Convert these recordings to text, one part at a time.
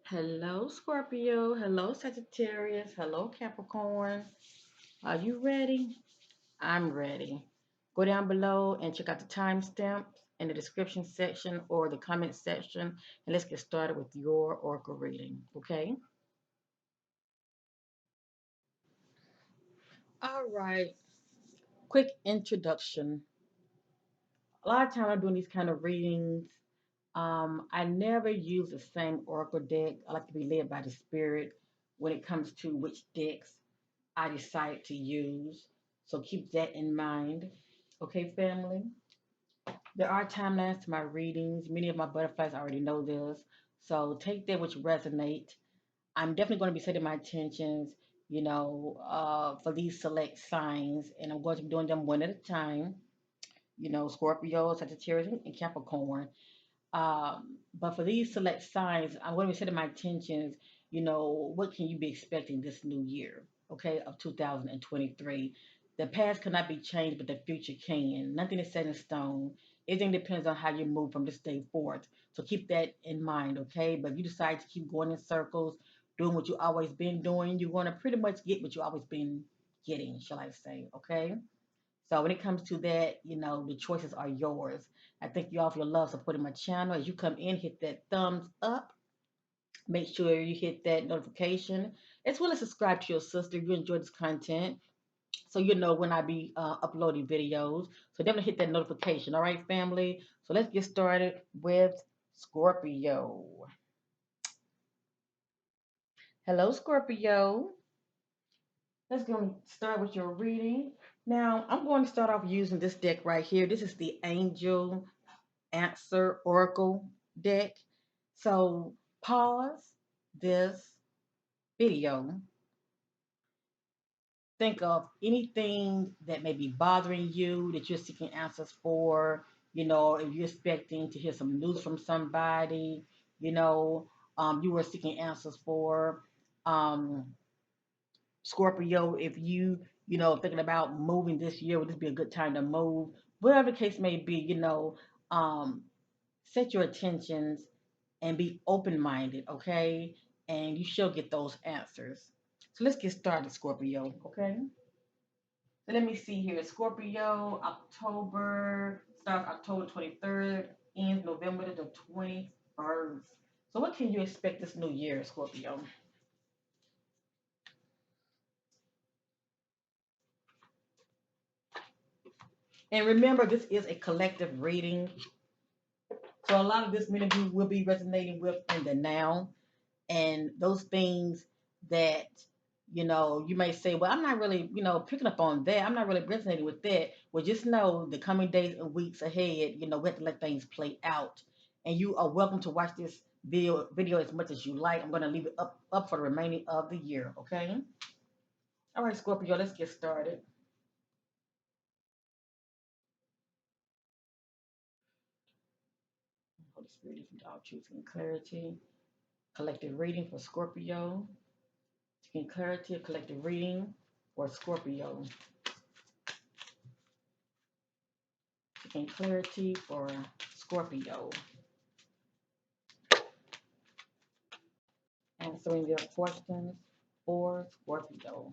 Hello, Scorpio. Hello, Sagittarius. Hello, Capricorn. Are you ready? I'm ready. Go down below and check out the timestamps in the description section or the comment section, and let's get started with your oracle reading. Okay? All right. Quick introduction. A lot of times I'm doing these kind of readings. I never use the same oracle deck. I like to be led by the spirit when it comes to which decks I decide to use. So keep that in mind. Okay, family? There are timelines to my readings. Many of my butterflies already know this. So take that which resonate. I'm definitely going to be setting my intentions, for these select signs, and I'm going to be doing them one at a time. Scorpio, Sagittarius, and Capricorn. But for these select signs, I'm going to be setting my intentions. What can you be expecting this new year, okay, of 2023? The past cannot be changed, but the future can. Nothing is set in stone. Everything depends on how you move from this day forth. So keep that in mind, okay? But if you decide to keep going in circles, doing what you've always been doing, you're going to pretty much get what you've always been getting, shall I say, okay? So when it comes to that, the choices are yours. I thank you all for your love supporting my channel. As you come in, hit that thumbs up. Make sure you hit that notification, as well as subscribe to your sister if you enjoy this content, so you know when I be uploading videos. So definitely hit that notification. All right, family. So let's get started with Scorpio. Hello, Scorpio. Let's go start with your reading. Now, I'm going to start off using this deck right here. This is the Angel Answer Oracle deck. So pause this video. Think of anything that may be bothering you that you're seeking answers for. If you're expecting to hear some news from somebody, you were seeking answers for. Um, Scorpio, if thinking about moving this year, would this be a good time to move? Whatever the case may be, um, set your intentions and be open minded, okay? And you shall get those answers. So let's get started, Scorpio, okay? So let me see here. Scorpio, October, starts October 23rd, ends November the 21st. So what can you expect this new year, Scorpio? And remember, this is a collective reading. So a lot of this many of you will be resonating with in the now. And those things that you may say, well, I'm not really picking up on that, I'm not really resonating with that. Well, just know the coming days and weeks ahead, we have to let things play out, and you are welcome to watch this video as much as you like. I'm going to leave it up for the remaining of the year, okay? All right, Scorpio, let's get started. Holy Spirit, if you all choosing clarity, collective reading for Scorpio. Seeking clarity, a collective reading for Scorpio. Seeking clarity for Scorpio. Answering their questions for Scorpio.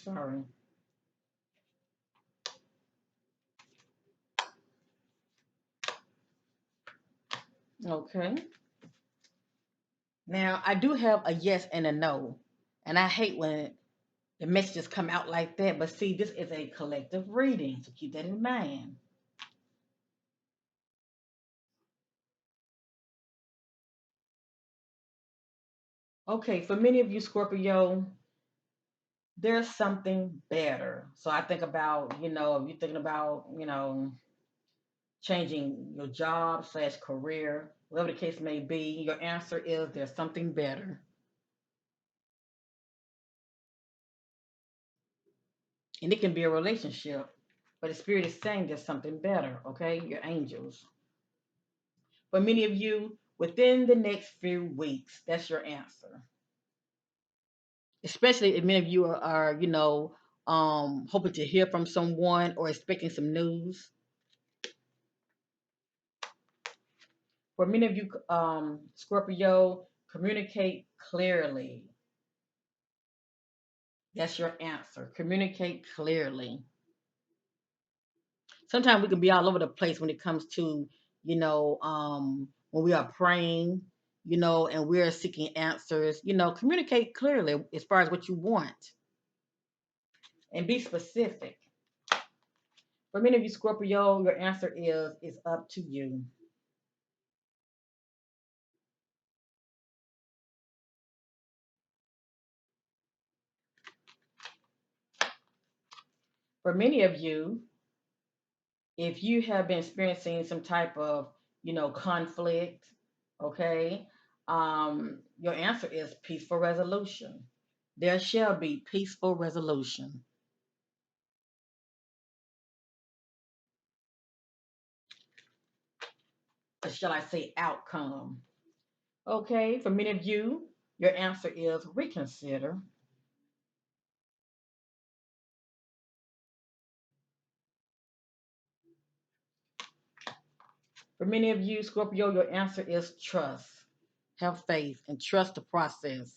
Sorry. Okay. Now, I do have a yes and a no. And I hate when the messages come out like that. But see, this is a collective reading. So keep that in mind. Okay. For many of you, Scorpio, there's something better. So I think about, if you're thinking about, changing your job slash career, whatever the case may be, your answer is there's something better. And it can be a relationship, but the spirit is saying there's something better, okay? Your angels. For many of you, within the next few weeks, that's your answer. Especially if many of you are hoping to hear from someone or expecting some news. For many of you, Scorpio, communicate clearly. That's your answer. Communicate clearly. Sometimes we can be all over the place when it comes to, when we are praying, and we're seeking answers. Communicate clearly as far as what you want and be specific. For many of you, Scorpio, your answer is it's up to you. For many of you, if you have been experiencing some type of, conflict, okay, your answer is peaceful resolution. There shall be peaceful resolution. Or shall I say outcome? Okay, for many of you, your answer is reconsider. For many of you, Scorpio, your answer is trust. Have faith and trust the process.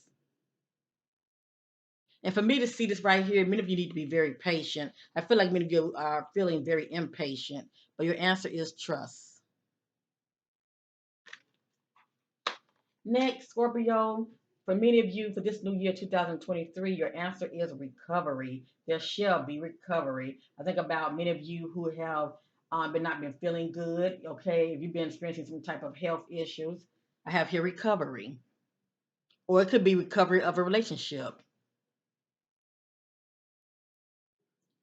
And for me to see this right here, many of you need to be very patient. I feel like many of you are feeling very impatient, but your answer is trust. Next, Scorpio, for many of you, for this new year 2023, your answer is recovery. There shall be recovery. I think about many of you who have been not been feeling good. Okay, if you've been experiencing some type of health issues, I have here recovery, or it could be recovery of a relationship.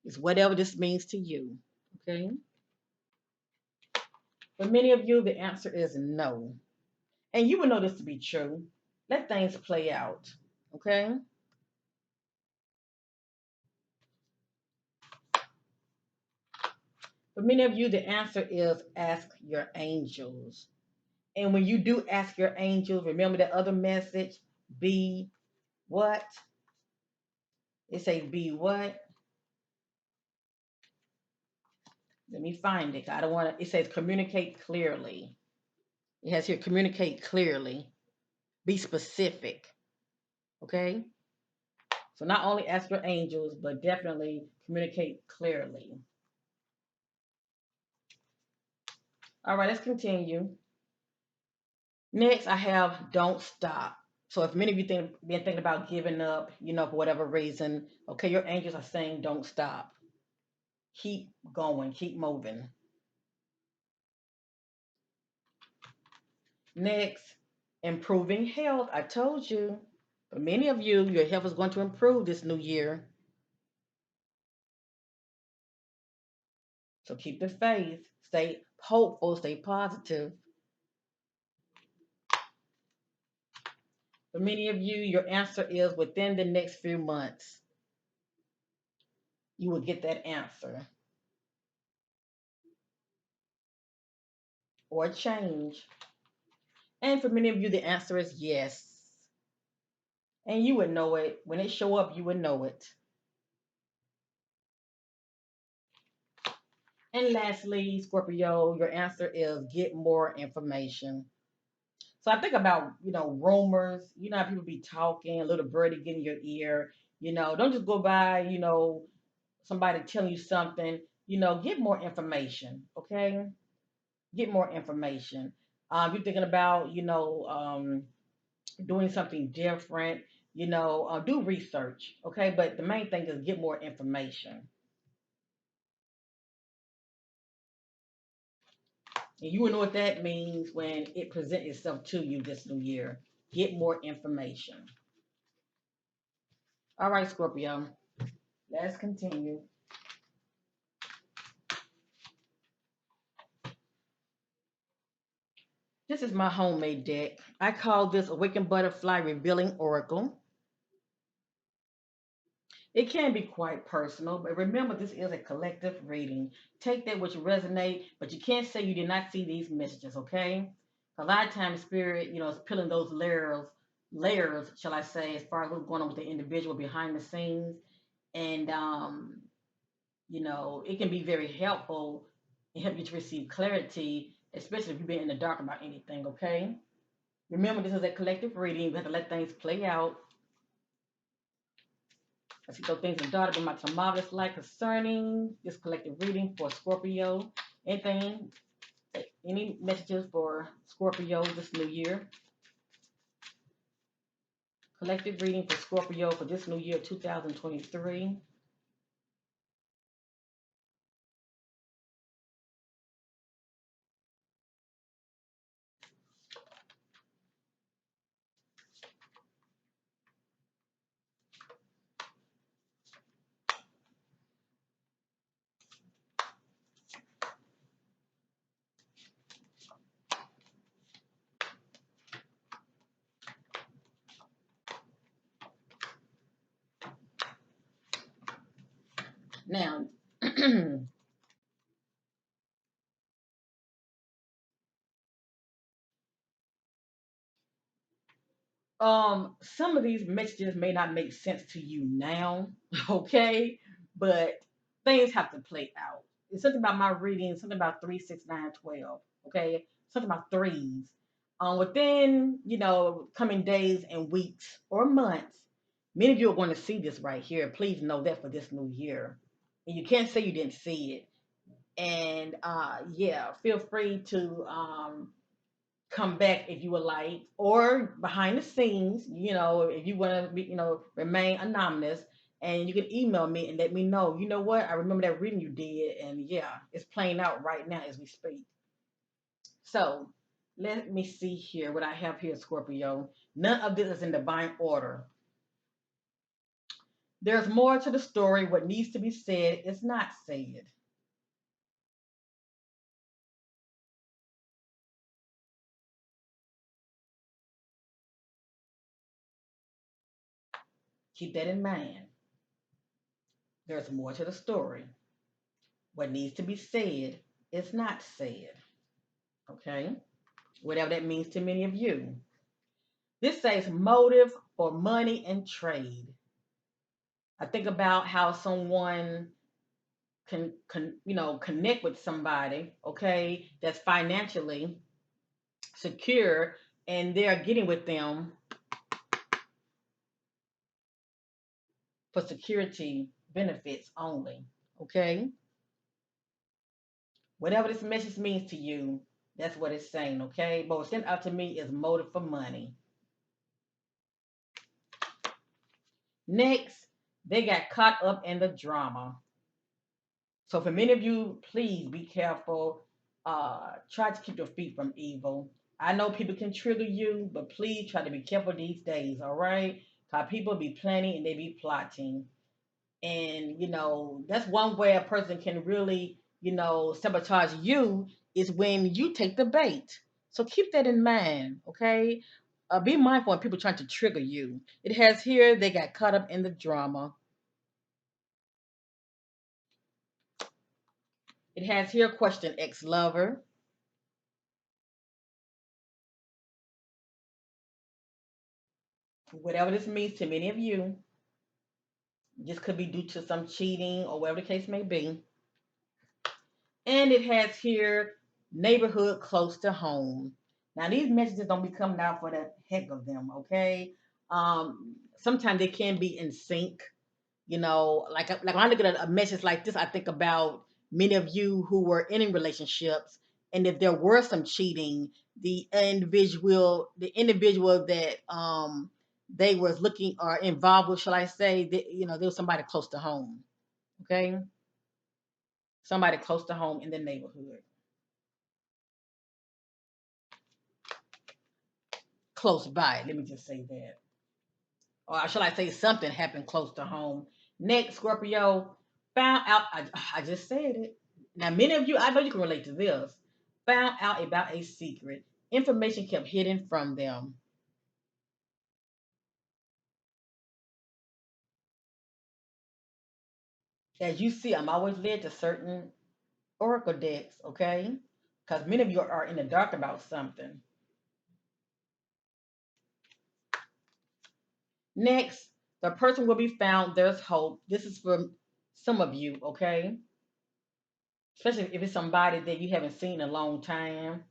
It's whatever this means to you. Okay, for many of you, the answer is no, and you will know this to be true. Let things play out. Okay. For many of you, the answer is ask your angels. And when you do ask your angels, remember that other message, be what? It says be what? Let me find it. I don't want to, it says communicate clearly. It has here communicate clearly. Be specific. Okay? So not only ask your angels, but definitely communicate clearly. All right, let's continue. Next, I have don't stop. So if many of you been thinking about giving up, for whatever reason, okay, your angels are saying don't stop. Keep going, keep moving. Next, improving health. I told you, for many of you, your health is going to improve this new year. So keep the faith, stay hopeful, stay positive. For many of you, your answer is within the next few months, you will get that answer or change. And for many of you, the answer is yes. And you would know it. When it show up, you would know it. And lastly, Scorpio, your answer is get more information. So I think about, rumors, how people be talking, a little birdie get in your ear, don't just go by, somebody telling you something, get more information, okay? Get more information. You're thinking about, doing something different, do research, okay? But the main thing is get more information. And you will know what that means when it presents itself to you this new year. Get more information. All right, Scorpio, let's continue. This is my homemade deck. I call this Awakened Butterfly Revealing Oracle. It can be quite personal, but remember this is a collective reading. Take that which resonate, but you can't say you did not see these messages, okay? A lot of times spirit, is peeling those layers, shall I say, as far as what's going on with the individual behind the scenes. And it can be very helpful and help you to receive clarity, especially if you've been in the dark about anything, okay? Remember, this is a collective reading. We have to let things play out. I see those things in daughter been about some marvelous light concerning this collective reading for Scorpio. Anything, any messages for Scorpio this new year? Collective reading for Scorpio for this new year, 2023. Now, some of these messages may not make sense to you now, okay? But things have to play out. It's something about my reading, something about 3, 6, 9, 12, okay? Something about threes. Within, coming days and weeks or months, many of you are going to see this right here. Please know that for this new year. And you can't say you didn't see it. And yeah, feel free to come back if you would like, or behind the scenes, if you want to be, remain anonymous, and you can email me and let me know. You know what? I remember that reading you did, and yeah, it's playing out right now as we speak. So let me see here what I have here, Scorpio. None of this is in divine order. There's more to the story. What needs to be said is not said. Keep that in mind. There's more to the story. What needs to be said is not said. Okay? Whatever that means to many of you. This says motive for money and trade. I think about how someone can connect with somebody, okay, that's financially secure, and they're getting with them for security benefits only, okay? Whatever this message means to you, that's what it's saying, okay? But what's sent out to me is motive for money. Next, they got caught up in the drama. So for many of you, please be careful. Try to keep your feet from evil. I know people can trigger you, but please try to be careful these days, all right? Because people be planning and they be plotting. And, that's one way a person can really, sabotage you is when you take the bait. So keep that in mind, okay? Be mindful of people trying to trigger you. It has here, they got caught up in the drama. It has here, question ex lover. Whatever this means to many of you, this could be due to some cheating or whatever the case may be. And it has here neighborhood close to home. Now these messages don't be coming out for the heck of them, okay? Sometimes they can be in sync. Like when I look at a message like this, I think about many of you who were in relationships, and if there were some cheating, the individual that they was looking or involved with, shall I say, that there was somebody close to home, okay, somebody close to home in the neighborhood, close by. Let me just say that, or shall I say, something happened close to home. Next, Scorpio found out. I just said it. Now, many of you, I know you can relate to this. Found out about a secret. Information kept hidden from them. As you see, I'm always led to certain oracle decks, okay? Because many of you are in the dark about something. Next, the person will be found. There's hope. This is for some of you, okay? Especially if it's somebody that you haven't seen in a long time.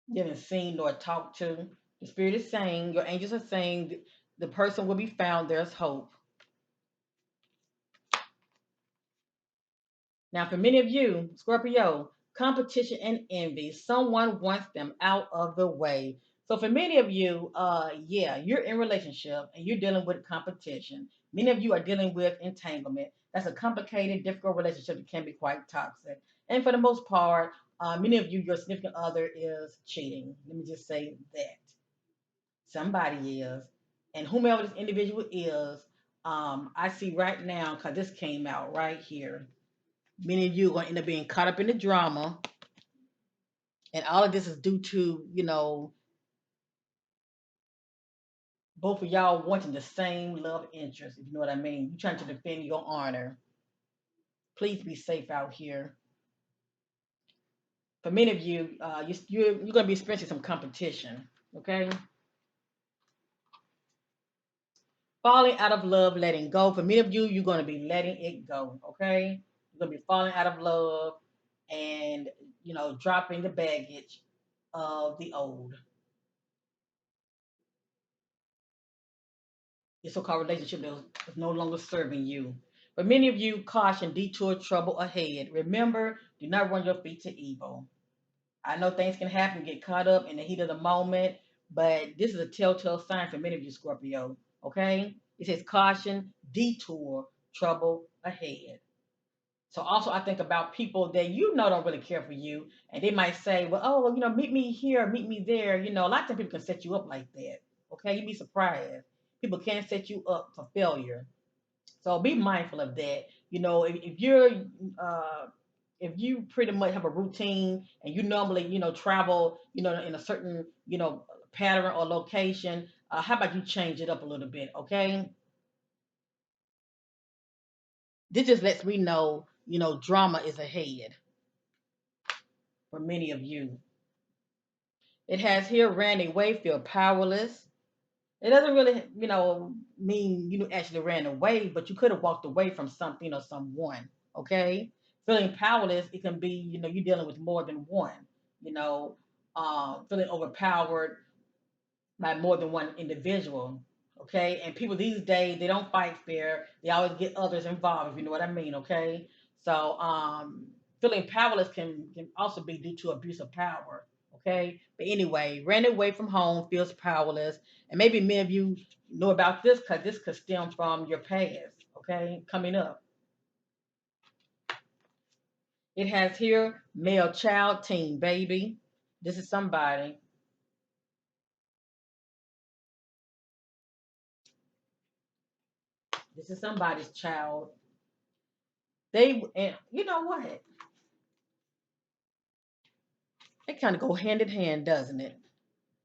You haven't seen nor talked to. The spirit is saying, your angels are saying, the person will be found. There's hope. Now, for many of you, Scorpio, competition and envy, someone wants them out of the way. So for many of you, yeah, you're in relationship and you're dealing with competition. Many of you are dealing with entanglement. That's a complicated, difficult relationship that can be quite toxic. And for the most part, many of you, your significant other is cheating. Let me just say that somebody is, and whomever this individual is, I see right now because this came out right here. Many of you are going to end up being caught up in the drama, and all of this is due to, both of y'all wanting the same love interest, if you know what I mean. You're trying to defend your honor. Please be safe out here. For many of you, you're going to be experiencing some competition, okay? Falling out of love, letting go. For many of you, you're going to be letting it go, okay? You're going to be falling out of love and, dropping the baggage of the old. Your so-called relationship that is no longer serving you. But many of you, caution, detour, trouble ahead. Remember, do not run your feet to evil. I know things can happen, get caught up in the heat of the moment, but this is a telltale sign for many of you, Scorpio. Okay? It says caution, detour, trouble ahead. So also I think about people that don't really care for you, and they might say, well, oh, well, meet me here, meet me there. A lot of times people can set you up like that. Okay, you'd be surprised. People can set you up for failure. So be mindful of that. Uh, if you pretty much have a routine and you normally, travel, in a certain, pattern or location, how about you change it up a little bit? Okay, this just lets me know, drama is ahead for many of you. It has here ran away, feel powerless. It doesn't really, mean you actually ran away, but you could have walked away from something or someone. Okay, feeling powerless, it can be, you're dealing with more than one. You know, feeling overpowered by more than one individual. Okay, and people these days they don't fight fair. They always get others involved. If you know what I mean. Okay, so feeling powerless can also be due to abuse of power. Okay, but anyway, ran away from home, feels powerless, and maybe many of you know about this because this could stem from your past. Okay, coming up, it has here male child, teen, baby. This is somebody. This is somebody's child. And you know what? It kind of go hand in hand, doesn't it?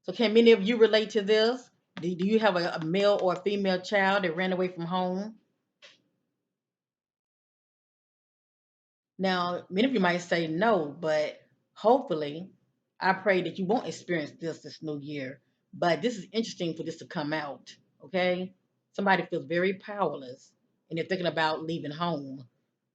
So can many of you relate to this? Do you have a male or a female child that ran away from home? Now, many of you might say no, but hopefully, I pray that you won't experience this new year. But this is interesting for this to come out, okay? Somebody feels very powerless and they're thinking about leaving home.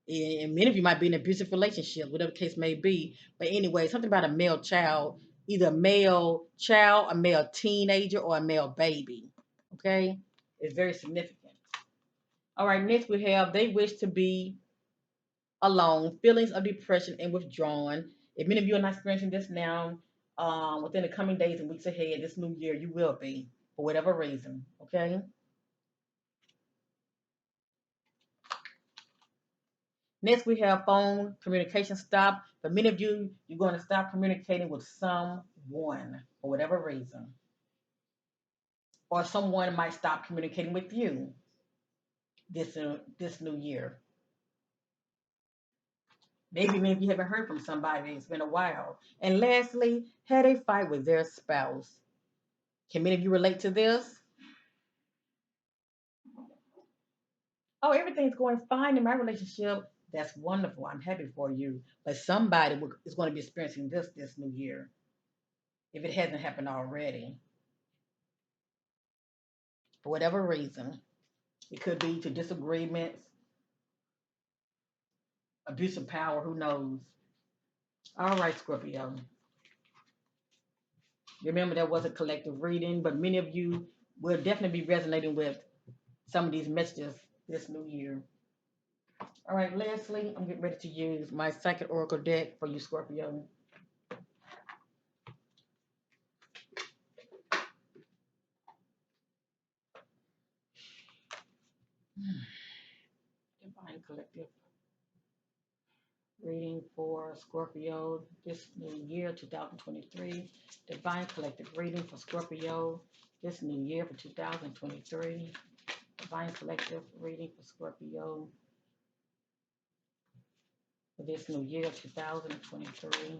And many of you might be in an abusive relationship, whatever the case may be. But anyway, something about a male child, either a male child, a male teenager, or a male baby. Okay? It's very significant. All right, next we have they wish to be alone, feelings of depression and withdrawn. If many of you are not experiencing this now, within the coming days and weeks ahead, this new year, you will be for whatever reason. Okay? Next, we have phone communication stop. For many of you, you're going to stop communicating with someone for whatever reason, or someone might stop communicating with you this new year. Maybe many of you haven't heard from somebody. It's been a while. And lastly, had a fight with their spouse. Can many of you relate to this? Oh, everything's going fine in my relationship. That's wonderful. I'm happy for you. But somebody is going to be experiencing this new year if it hasn't happened already for whatever reason. It could be to disagreements, abuse of power. Who knows? All right, Scorpio. Remember that was a collective reading, but many of you will definitely be resonating with some of these messages this new year. All right, Leslie, I'm getting ready to use my second oracle deck for you, Scorpio. Divine collective reading for Scorpio this new year, 2023. Divine collective reading for Scorpio this new year for 2023. Divine collective reading for Scorpio for this new year, 2023.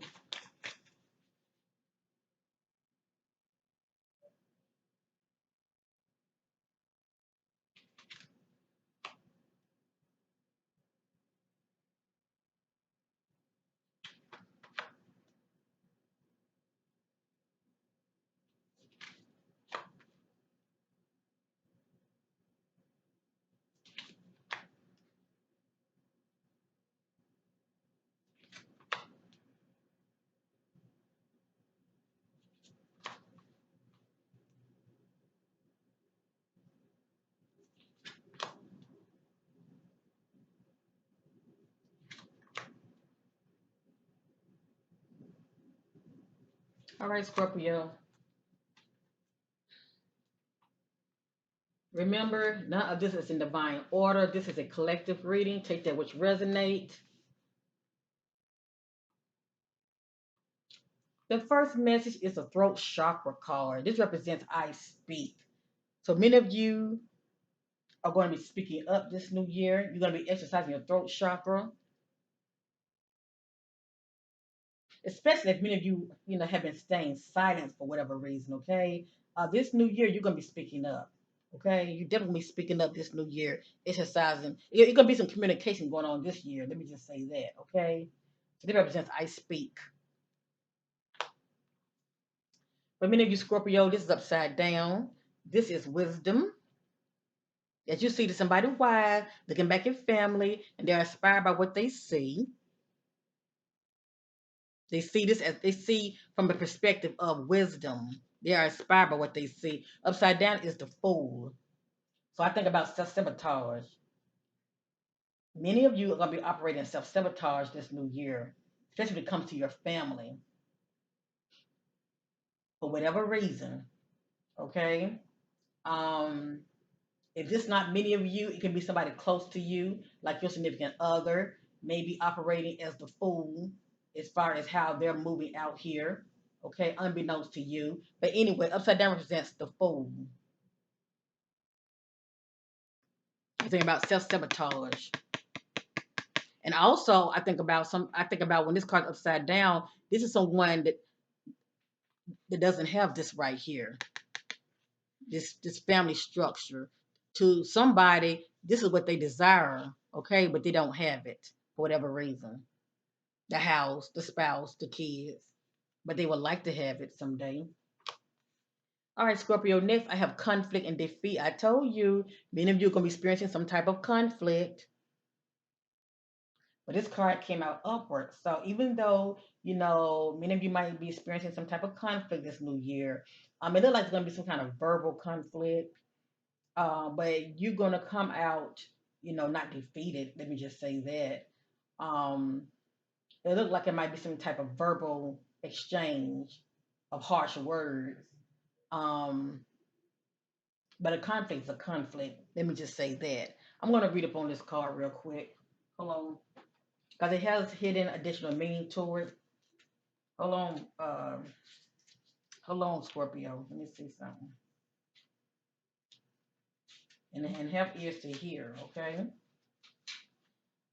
All right, Scorpio. Remember, none of this is in divine order. This is a collective reading. Take that which resonate. The first message is a throat chakra card. This represents I speak. So many of you are going to be speaking up this new year. You're going to be exercising your throat chakra, especially if many of you, have been staying silent for whatever reason. Okay, this new year you're going to be speaking up. Okay, you're definitely speaking up this new year, exercising. It's going to be some communication going on this year. Let me just say that. Okay, so this represents I speak. For many of you, Scorpio, this is upside down. This is wisdom. As you see to somebody wise, looking back at family, and they're inspired by what they see. They see this as they see from the perspective of wisdom. They are inspired by what they see. Upside down is the fool. So I think about self sabotage. Many of you are going to be operating self sabotage this new year, especially when it comes to your family for whatever reason. Okay. Um, if it's not many of you, it can be somebody close to you, like your significant other, maybe operating as the fool as far as how they're moving out here, okay, unbeknownst to you. But anyway, upside down represents the fool. I think about self sabotage, and also I think about when this card upside down. This is someone that doesn't have this right here, this family structure. To somebody, this is what they desire, okay, but they don't have it for whatever reason. The house, the spouse, the kids, but they would like to have it someday. All right, Scorpio, next I have conflict and defeat. I told you, many of you are going to be experiencing some type of conflict, but this card came out upward. So even though, many of you might be experiencing some type of conflict this new year, it looks like there's going to be some kind of verbal conflict, but you're going to come out, not defeated. Let me just say that. Um, it looked like it might be some type of verbal exchange of harsh words. Um, but a conflict is a conflict. Let me just say that. I'm going to read up on this card real quick. Hold on. Because it has hidden additional meaning to it. Hold on. Hold on, Scorpio. Let me see something. And have ears to hear, okay?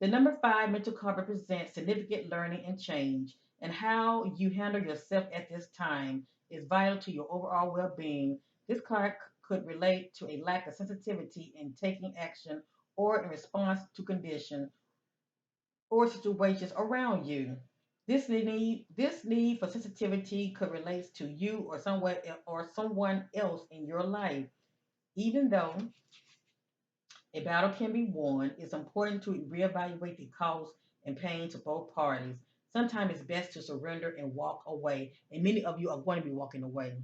The number 5 mental card represents significant learning and change, and how you handle yourself at this time is vital to your overall well being. This card could relate to a lack of sensitivity in taking action or in response to conditions or situations around you. This need for sensitivity could relate to you or someone else in your life. Even though a battle can be won, it's important to reevaluate the cost and pain to both parties. Sometimes it's best to surrender and walk away, and many of you are going to be walking away.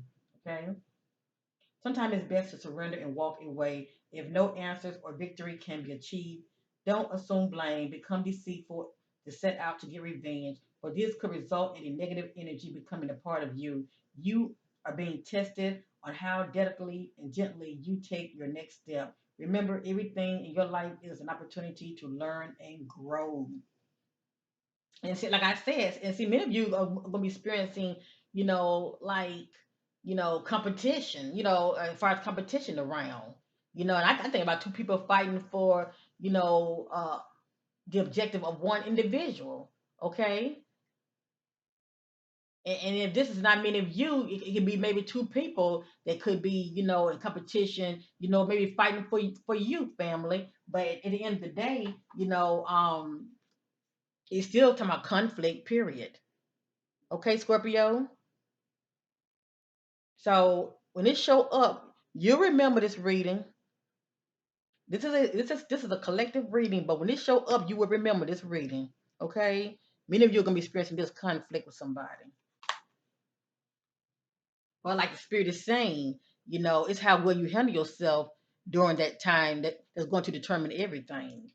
Okay? Sometimes it's best to surrender and walk away if no answers or victory can be achieved. Don't assume blame, become deceitful to set out to get revenge, for this could result in a negative energy becoming a part of you. You are being tested on how delicately and gently you take your next step. Remember, everything in your life is an opportunity to learn and grow. And see, like I said, and see, many of you are going to be experiencing, like, competition, as far as competition around, and I think about two people fighting for, the objective of one individual. Okay. And if this is not many of you, it could be maybe two people that could be, in competition, maybe fighting for you, family. But at the end of the day, it's still talking about conflict, period. Okay, Scorpio. So when it show up, you remember this reading. This is a collective reading, but when it show up, you will remember this reading. Okay, many of you are gonna be experiencing this conflict with somebody. But like the spirit is saying, it's how well you handle yourself during that time that's going to determine everything.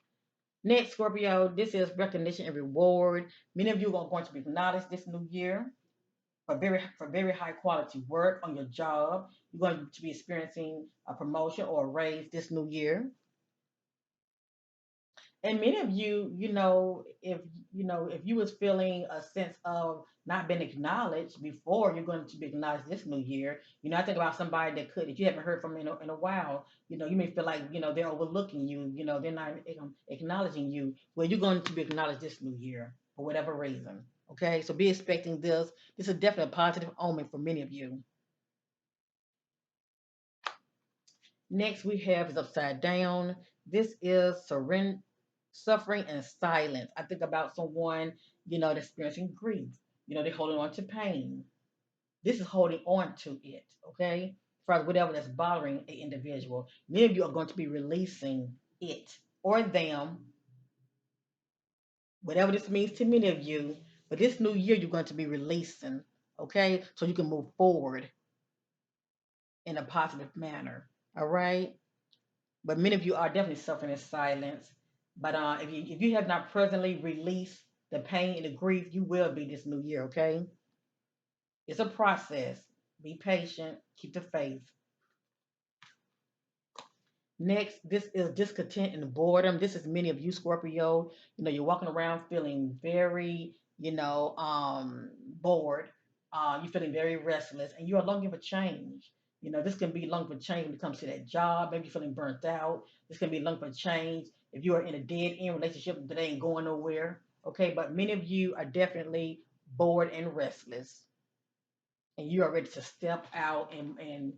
Next, Scorpio, this is recognition and reward. Many of you are going to be acknowledged this new year for very high quality work on your job. You're going to be experiencing a promotion or a raise this new year. And many of you, if you was feeling a sense of not being acknowledged before, you're going to be acknowledged this new year. I think about somebody that you haven't heard from in a while. You may feel like they're overlooking you. They're not acknowledging you. Well, you're going to be acknowledged this new year for whatever reason. Okay, so be expecting this. This is definitely a positive omen for many of you. Next, we have is upside down. This is surrender, suffering, and silence. I think about someone, that's experiencing grief. They're holding on to pain. This is holding on to it, okay? For whatever that's bothering an individual. Many of you are going to be releasing it or them, whatever this means to many of you. But this new year, you're going to be releasing, okay? So you can move forward in a positive manner, all right? But many of you are definitely suffering in silence. But if you have not presently released the pain and the grief, you will be this new year. Okay, it's a process. Be patient. Keep the faith. Next, this is discontent and boredom. This is many of you, Scorpio. You're walking around feeling very, bored. You're feeling very restless, and you are longing for change. This can be longing for change when it comes to that job. Maybe you're feeling burnt out. This can be longing for change if you are in a dead end relationship that ain't going nowhere. Okay, but many of you are definitely bored and restless, and you are ready to step out and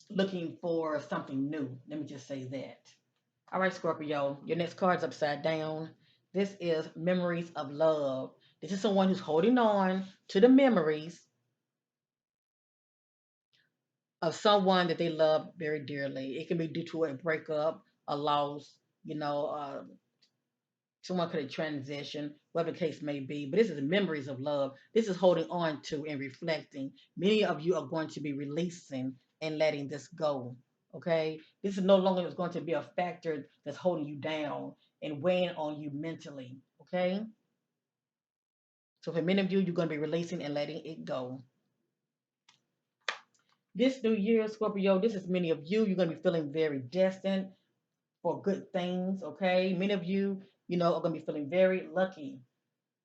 looking for something new. Let me just say that. All right, Scorpio, your next card's upside down. This is memories of love. This is someone who's holding on to the memories of someone that they love very dearly. It can be due to a breakup, a loss, you know, uh, someone could have transitioned, whatever the case may be. But this is memories of love. This is holding on to and reflecting. Many of you are going to be releasing and letting this go. Okay? This is no longer going to be a factor that's holding you down and weighing on you mentally. Okay? So for many of you, you're going to be releasing and letting it go. This new year, Scorpio, this is many of you. You're going to be feeling very destined for good things. Okay? Many of you, are going to be feeling very lucky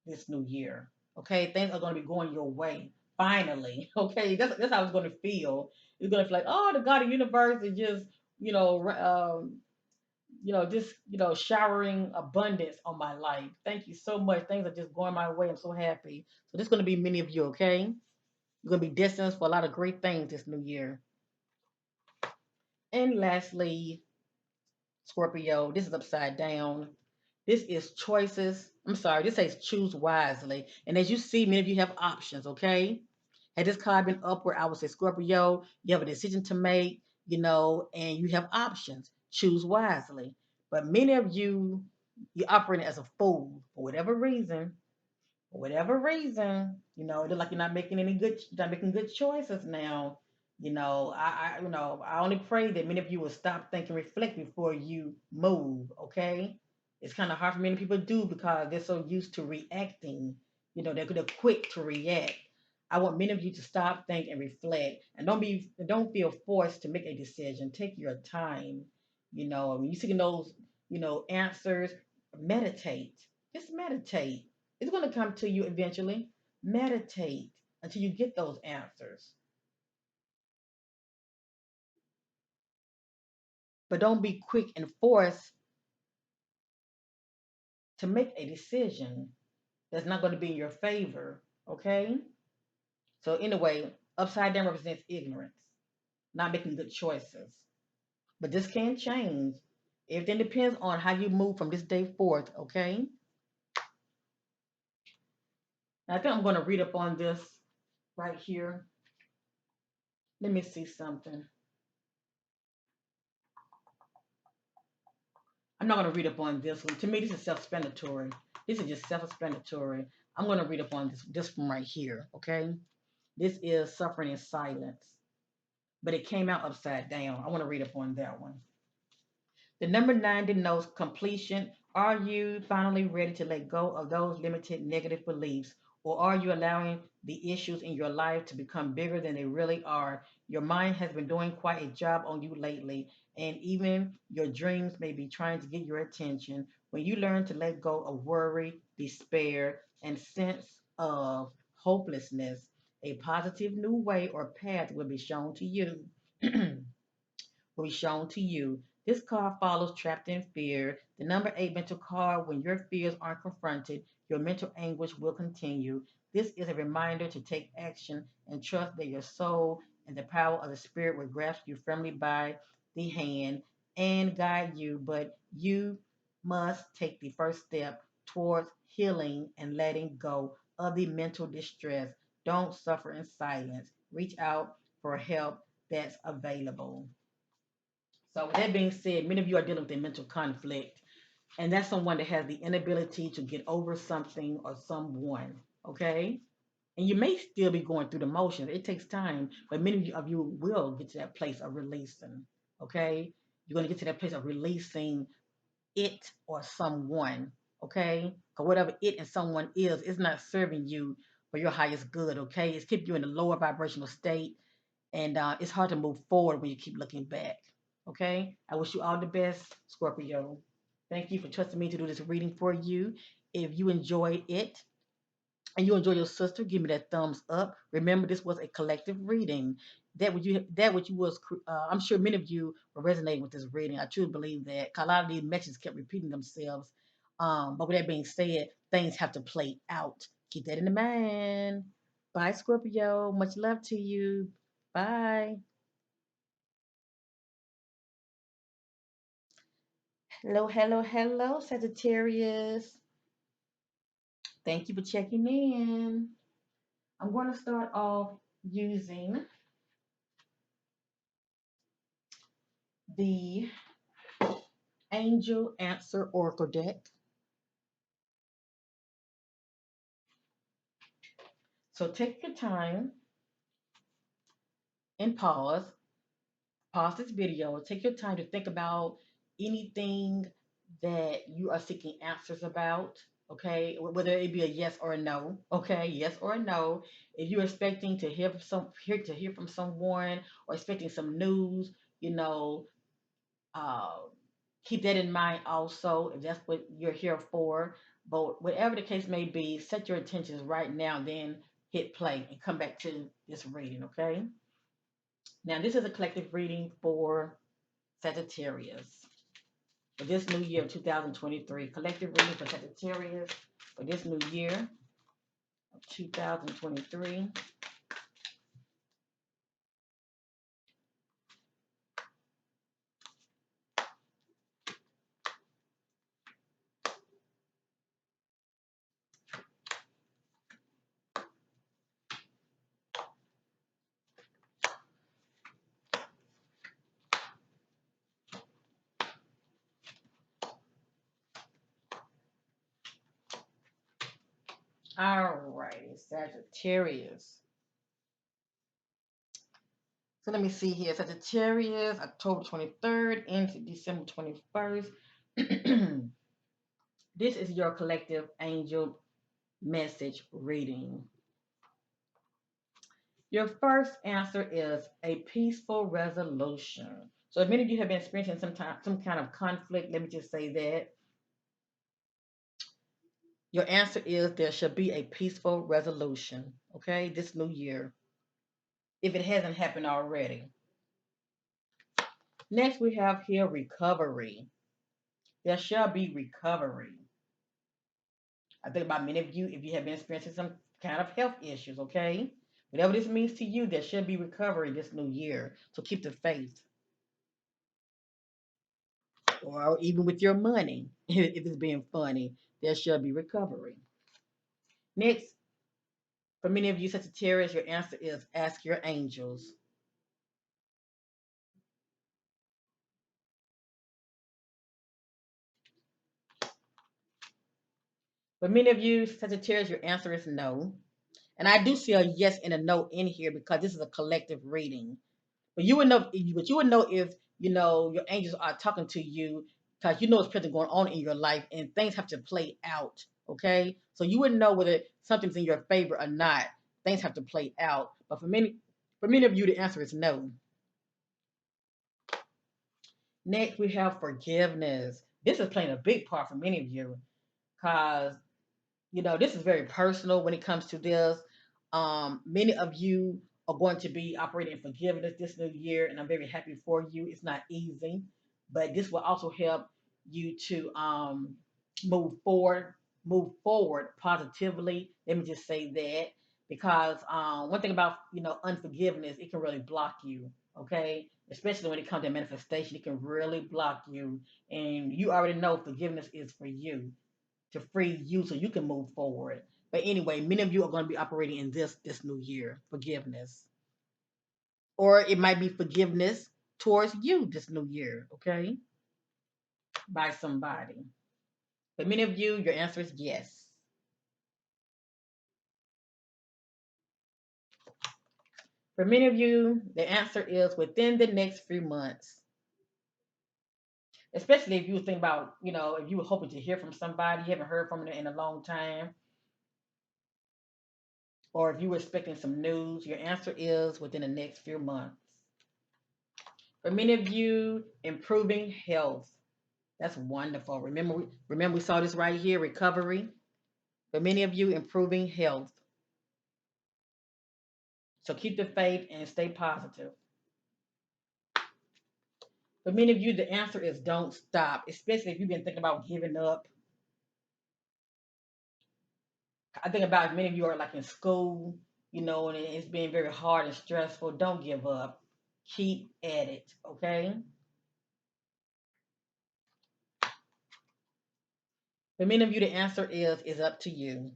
this new year. Okay, things are going to be going your way. Finally, okay, that's how it's going to feel. It's going to feel like, oh, the God of the universe is just, you know, just showering abundance on my life. Thank you so much. Things are just going my way. I'm so happy. So this is going to be many of you. Okay, you're going to be destined for a lot of great things this new year. And lastly, Scorpio, this is upside down. This is choices. I'm sorry, this says choose wisely. And as you see, many of you have options, okay? Had this card been upward, I would say, Scorpio, you have a decision to make, and you have options. Choose wisely. But many of you, you're operating as a fool for whatever reason. For whatever reason, it looks like you're not making good choices now. I only pray that many of you will stop, think, and reflect before you move. Okay, it's kind of hard for many people to do because they're so used to reacting. They're quick to react. I want many of you to stop, think, and reflect, and don't feel forced to make a decision. Take your time. When you're seeking those, answers, meditate. Just meditate. It's going to come to you eventually. Meditate until you get those answers. But don't be quick and forced to make a decision that's not going to be in your favor. Okay? So, anyway, upside down represents ignorance, not making good choices. But this can change. Everything depends on how you move from this day forth. Okay? Now, I think I'm going to read up on this right here. Let me see something. I'm not going to read up on this one. To me, this is self-explanatory. This is just self-explanatory. I'm going to read up on this one right here, okay? This is suffering in silence, but it came out upside down. I want to read up on that one. The number 9 denotes completion. Are you finally ready to let go of those limited negative beliefs? Or are you allowing the issues in your life to become bigger than they really are? Your mind has been doing quite a job on you lately, and even your dreams may be trying to get your attention. When you learn to let go of worry, despair, and sense of hopelessness, a positive new way or path will be shown to you. Will be shown to you. This card follows trapped in fear. The number 8 mental card, when your fears aren't confronted, your mental anguish will continue. This is a reminder to take action and trust that your soul and the power of the spirit will grasp you firmly by the hand and guide you, but you must take the first step towards healing and letting go of the mental distress. Don't suffer in silence. Reach out for help that's available. So with that being said, many of you are dealing with a mental conflict, and that's someone that has the inability to get over something or someone. Okay, and you may still be going through the motions. It takes time, but many of you will get to that place of releasing. Okay, you're going to get to that place of releasing it or someone. Okay, because whatever it and someone is, it's not serving you for your highest good. Okay, it's keeping you in a lower vibrational state, and it's hard to move forward when you keep looking back. Okay, I wish you all the best, Scorpio. Thank you for trusting me to do this reading for you. If you enjoyed it and you enjoy your sister, give me that thumbs up. Remember, this was a collective reading. That what you was. I'm sure many of you were resonating with this reading. I truly believe that. 'Cause a lot of these messages kept repeating themselves. But with that being said, things have to play out. Keep that in mind. Bye, Scorpio. Much love to you. Bye. Hello, hello, hello, Sagittarius. Thank you for checking in. I'm going to start off using the Angel Answer Oracle deck. So take your time and pause this video, take your time to think about anything that you are seeking answers about. Okay, whether it be a yes or a no. Okay, yes or a no. If you're expecting to hear from someone or expecting some news, you know, uh, keep that in mind also if that's what you're here for. But whatever the case may be, set your intentions right now, then hit play and come back to this reading. Okay. Now this is a collective reading for Sagittarius for this new year of 2023. Collective reading for Sagittarius for this new year of 2023. All righty, Sagittarius. So let me see here. Sagittarius, October 23rd into December 21st. This is your collective angel message reading. Your first answer is a peaceful resolution. So if many of you have been experiencing some kind of conflict, let me just say that. Your answer is there should be a peaceful resolution, okay, this new year, if it hasn't happened already. Next, we have here recovery. There shall be recovery. I think about many of you, if you have been experiencing some kind of health issues, okay? Whatever this means to you, there should be recovery this new year. So keep the faith. Or even with your money, if it's being funny, there shall be recovery. Next, for many of you Sagittarius, your answer is ask your angels. For many of you Sagittarius, your answer is no. And I do see a yes and a no in here because this is a collective reading. But you would know, but you would know if your angels are talking to you because you know it's present going on in your life and things have to play out. Okay, so you wouldn't know whether something's in your favor or not. Things have to play out. But for many of you, the answer is no. Next, we have forgiveness. This is playing a big part for many of you because this is very personal when it comes to this. Many of you are going to be operating in forgiveness this new year, and I'm very happy for you. It's not easy, but this will also help you to move forward, move forward positively. Let me just say that because one thing about unforgiveness, it can really block you. Okay, especially when it comes to manifestation, it can really block you, and you already know forgiveness is for you to free you so you can move forward. But anyway, many of you are going to be operating in this new year, forgiveness. Or it might be forgiveness towards you this new year, okay? By somebody. But many of you, your answer is yes. For many of you, the answer is within the next few months. Especially if you think about, if you were hoping to hear from somebody, you haven't heard from them in a long time, or if you were expecting some news, your answer is within the next few months. For many of you, improving health. That's wonderful. Remember we saw this right here, recovery. For many of you, improving health. So keep the faith and stay positive. For many of you, the answer is don't stop, especially if you've been thinking about giving up. I think about many of you are like in school, and it's being very hard and stressful. Don't give up. Keep at it, okay? For many of you, the answer is up to you.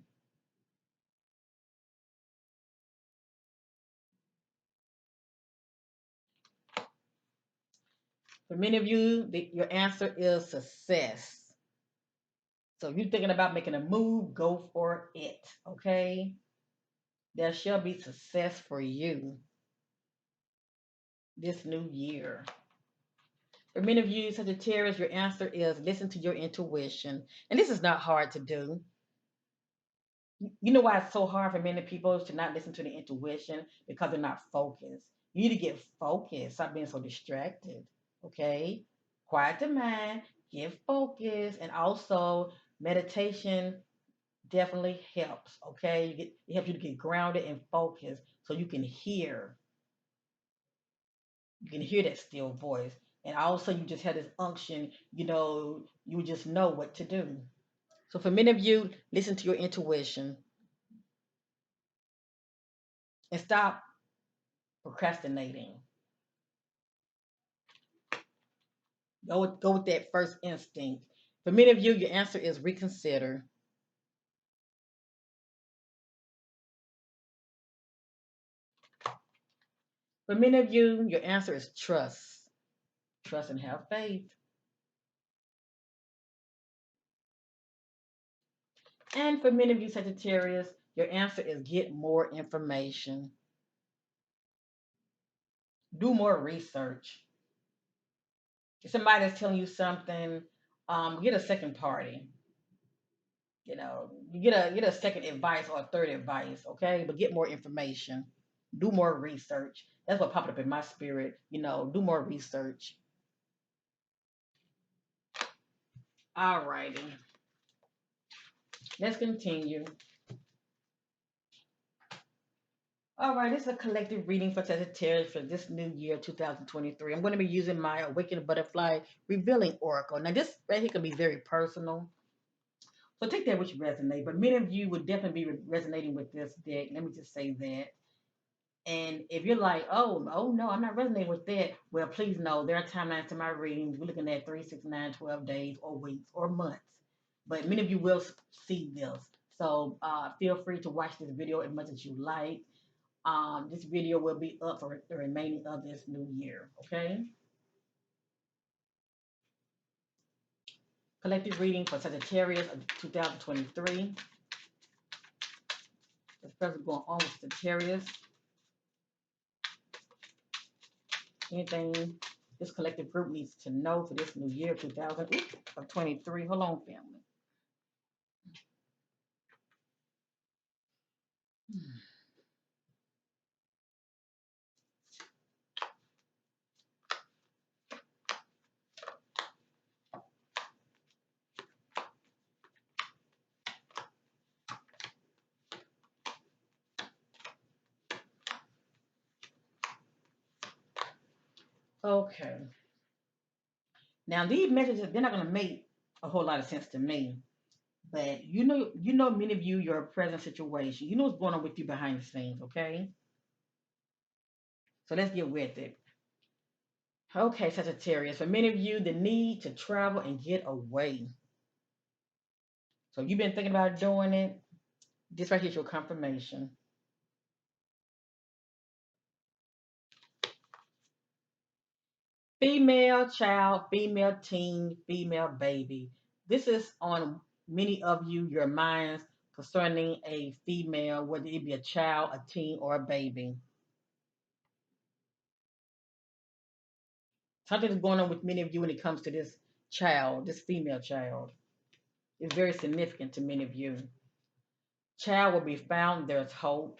For many of you, your answer is success. So if you're thinking about making a move, go for it, okay? There shall be success for you this new year. For many of you, Sagittarius, your answer is listen to your intuition. And this is not hard to do. You know why it's so hard for many people to not listen to the intuition? Because they're not focused. You need to get focused. Stop being so distracted. Okay? Quiet the mind, get focused, and also meditation definitely helps. Okay? It helps you to get grounded and focused so you can hear. You can hear that still voice. And also you just have this unction, you just know what to do. So for many of you, listen to your intuition and stop procrastinating. Go with that first instinct. For many of you, your answer is reconsider. For many of you, your answer is trust. Trust and have faith. And for many of you Sagittarius, your answer is get more information. Do more research. If somebody is telling you something, get a second party. You get a second advice or a third advice, okay? But get more information. Do more research. That's what popped up in my spirit. Do more research. All righty. Let's continue. All right, this is a collective reading for Sagittarius for this new year, 2023. I'm going to be using my Awakened Butterfly Revealing Oracle. Now, this right here can be very personal, so take that which resonate. But many of you would definitely be resonating with this deck. Let me just say that. And if you're like, oh no, I'm not resonating with that, well, please know there are timelines to my readings. We're looking at 3, 6, 9, 12 days or weeks or months. But many of you will see this. So feel free to watch this video as much as you like. This video will be up for the remaining of this new year. Okay. Collective reading for Sagittarius of 2023. What's present going on with Sagittarius? Anything this collective group needs to know for this new year, 2023. Hold on, family. Okay. Now these messages, they're not gonna make a whole lot of sense to me. But many of you, your present situation. You know what's going on with you behind the scenes, okay? So let's get with it. Okay, Sagittarius. For many of you, the need to travel and get away. So you've been thinking about doing it. This right here is your confirmation. Female child, female teen, female baby. This is on many of you, your minds concerning a female, whether it be a child, a teen, or a baby. Something is going on with many of you when it comes to this child, this female child. It's very significant to many of you. Child will be found. There's hope.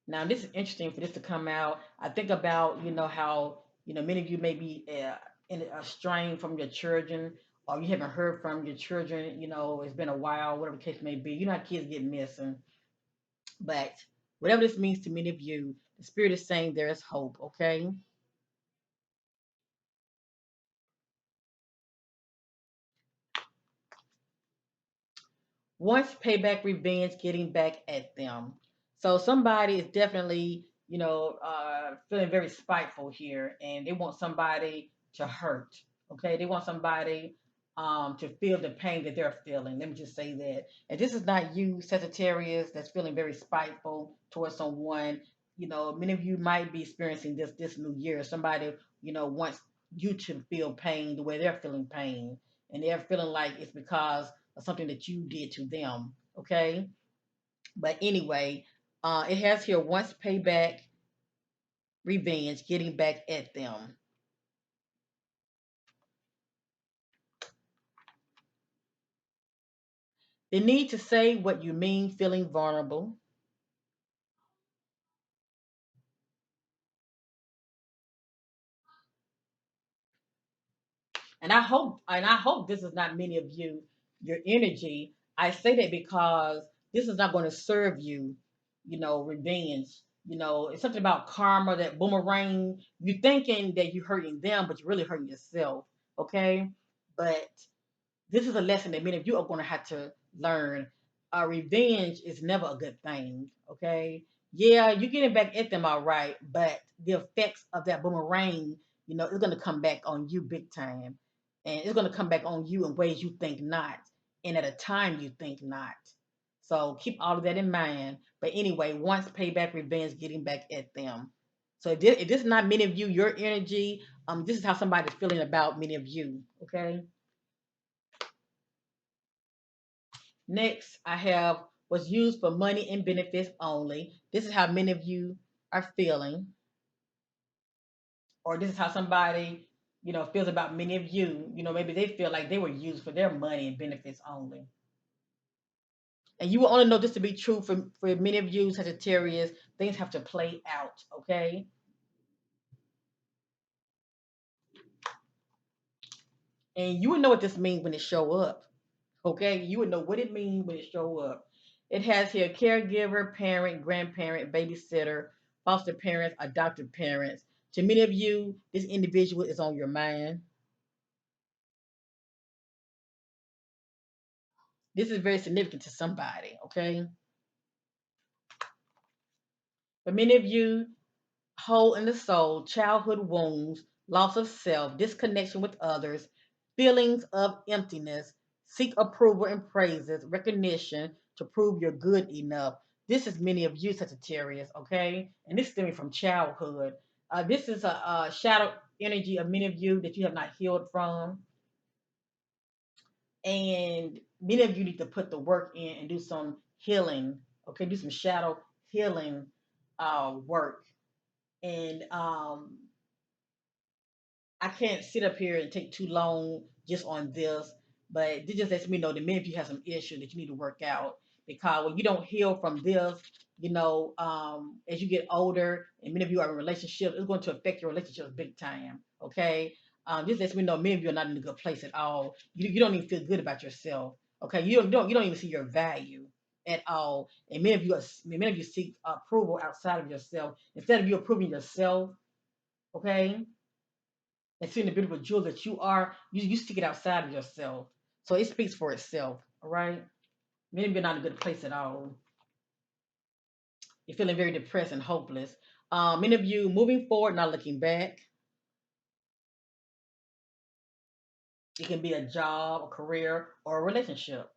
Now, this is interesting for this to come out. I think about, how, many of you may be in a strain from your children, or you haven't heard from your children, it's been a while, whatever the case may be. You know how kids get missing. But whatever this means to many of you, the spirit is saying there is hope, okay? Once payback, revenge, getting back at them. So somebody is definitely, feeling very spiteful here, and they want somebody to hurt. Okay, they want somebody to feel the pain that they're feeling. Let me just say that. And this is not you, Sagittarius, that's feeling very spiteful towards someone. Many of you might be experiencing this new year. Somebody, wants you to feel pain the way they're feeling pain, and they're feeling like it's because of something that you did to them. Okay. But anyway, it has here once payback, revenge, getting back at them. The need to say what you mean, feeling vulnerable. And I hope this is not many of you, your energy. I say that because this is not going to serve you, revenge. It's something about karma, that boomerang. You're thinking that you're hurting them, but you're really hurting yourself. Okay. But this is a lesson that many of you are going to have to learn. Revenge is never a good thing. Okay. Yeah, you're getting back at them all right, but the effects of that boomerang, is going to come back on you big time. And it's going to come back on you in ways you think not, and at a time you think not. So keep all of that in mind. But anyway, once payback, revenge, getting back at them. So if this is not many of you, your energy, this is how somebody's feeling about many of you. Okay. Next, I have was used for money and benefits only. This is how many of you are feeling, or this is how somebody, feels about many of you. Maybe they feel like they were used for their money and benefits only. And you will only know this to be true for many of you, Sagittarius. Things have to play out, okay? And you would know what this means when it show up, okay? You would know what it means when it show up. It has here caregiver, parent, grandparent, babysitter, foster parents, adopted parents. To many of you, this individual is on your mind. This is very significant to somebody, okay? For many of you, hole in the soul, childhood wounds, loss of self, disconnection with others, feelings of emptiness, seek approval and praises, recognition to prove you're good enough. This is many of you, Sagittarius, okay? And this is stemming from childhood. This is a shadow energy of many of you that you have not healed from. And many of you need to put the work in and do some healing, okay? Do some shadow healing work. And I can't sit up here and take too long just on this, but this just lets me know that many of you have some issue that you need to work out, because when you don't heal from this, as you get older and many of you are in relationships, it's going to affect your relationships big time. Okay. This lets me know many of you are not in a good place at all. You don't even feel good about yourself. Okay. You don't even see your value at all. And many of you seek approval outside of yourself instead of you approving yourself. Okay, and seeing the beautiful jewel that you are, you stick it outside of yourself. So it speaks for itself. All right. Maybe you're not in a good place at all. You're feeling very depressed and hopeless. Many of you moving forward, not looking back. It can be a job, a career, or a relationship.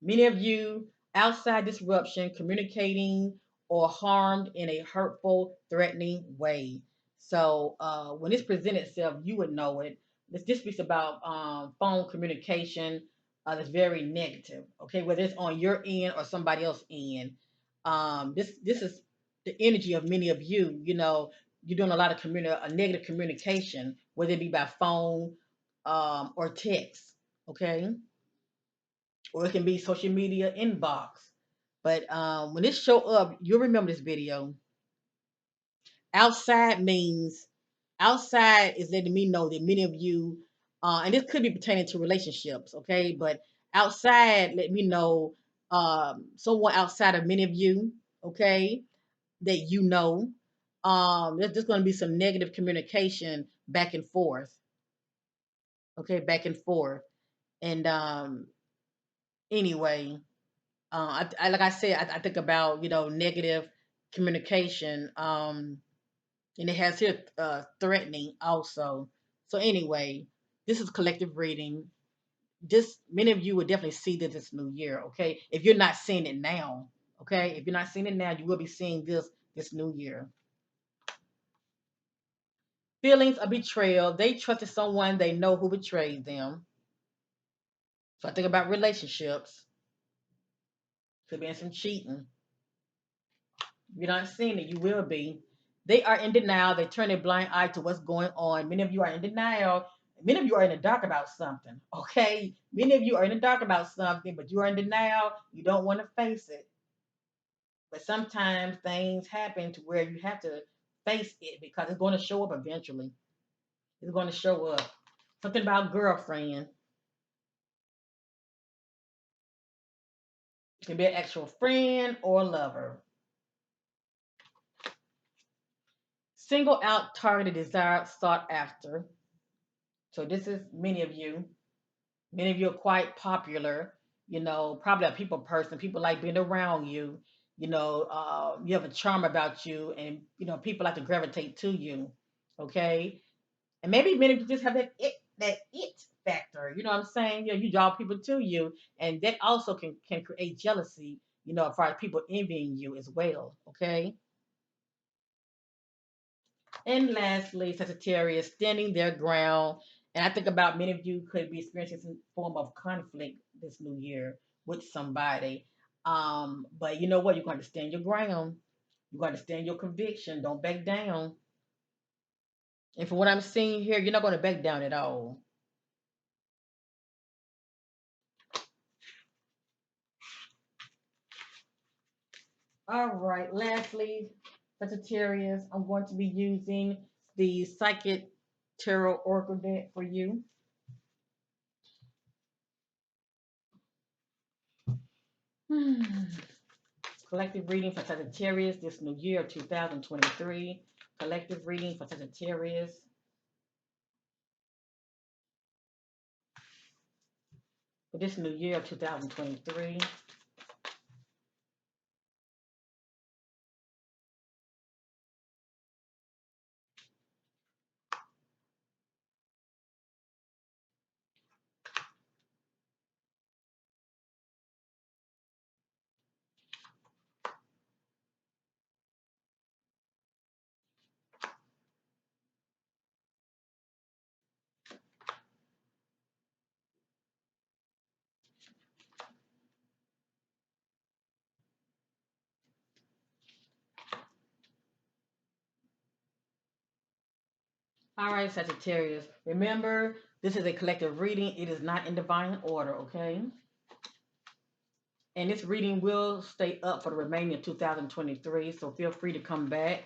Many of you outside disruption, communicating or harmed in a hurtful, threatening way. So when this presents itself, you would know it. This speaks about phone communication that's very negative. Okay, whether it's on your end or somebody else's end. This is the energy of many of you. You're doing a lot of a negative communication, whether it be by phone or text. Okay, or it can be social media inbox. But when this show up, you'll remember this video. Outside means outside is letting me know that many of you, and this could be pertaining to relationships, okay? But outside, let me know someone outside of many of you, okay, that you know. There's going to be some negative communication back and forth, okay, back and forth. And anyway, like I said, I think about negative communication, and it has here threatening also. So anyway, this is collective reading. This many of you will definitely see this new year. Okay, if you're not seeing it now, okay, if you're not seeing it now, you will be seeing this new year. Feelings of betrayal. They trusted someone they know who betrayed them. So I think about relationships. Could be in some cheating. If you're not seeing it, you will be. They are in denial. They turn a blind eye to what's going on. Many of you are in denial. Many of you are in the dark about something. Okay? Many of you are in the dark about something, but you are in denial. You don't want to face it. But sometimes things happen to where you have to face it because it's going to show up eventually. It's going to show up. Something about girlfriend. It can be an actual friend or lover. Single out, targeted, desired, sought after. So this is many of you. Many of you are quite popular, probably a people person. People like being around you. You have a charm about you, and people like to gravitate to you. Okay, and maybe many of you just have that it factor. You know what I'm saying? You draw people to you, and that also can create jealousy. As far as people envying you as well. Okay, and lastly, Sagittarius standing their ground And I think about many of you could be experiencing some form of conflict this new year with somebody. But you know what? You're going to stand your ground. You're going to stand your conviction. Don't back down. And from what I'm seeing here, you're not going to back down at all. All right. Lastly, Sagittarius, I'm going to be using the Psychic Tarot Oracle deck for you. Collective reading for Sagittarius this new year of 2023. Collective reading for Sagittarius for this new year of 2023. All right, Sagittarius. Remember, this is a collective reading. It is not in divine order, okay? And this reading will stay up for the remaining of 2023, so feel free to come back.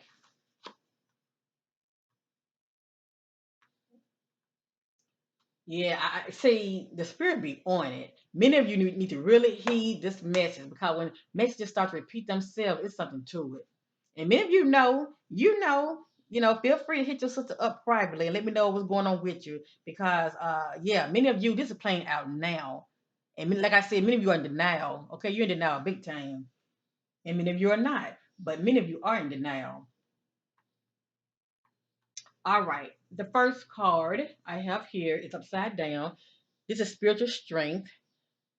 Yeah, I see the spirit be on it. Many of you need to really heed this message because when messages start to repeat themselves, it's something to it. And many of feel free to hit your sister up privately and let me know what's going on with you because, yeah, many of you, this is playing out now. And like I said, many of you are in denial. Okay, you're in denial big time. And many of you are not, but many of you are in denial. All right, the first card I have here is upside down. This is spiritual strength.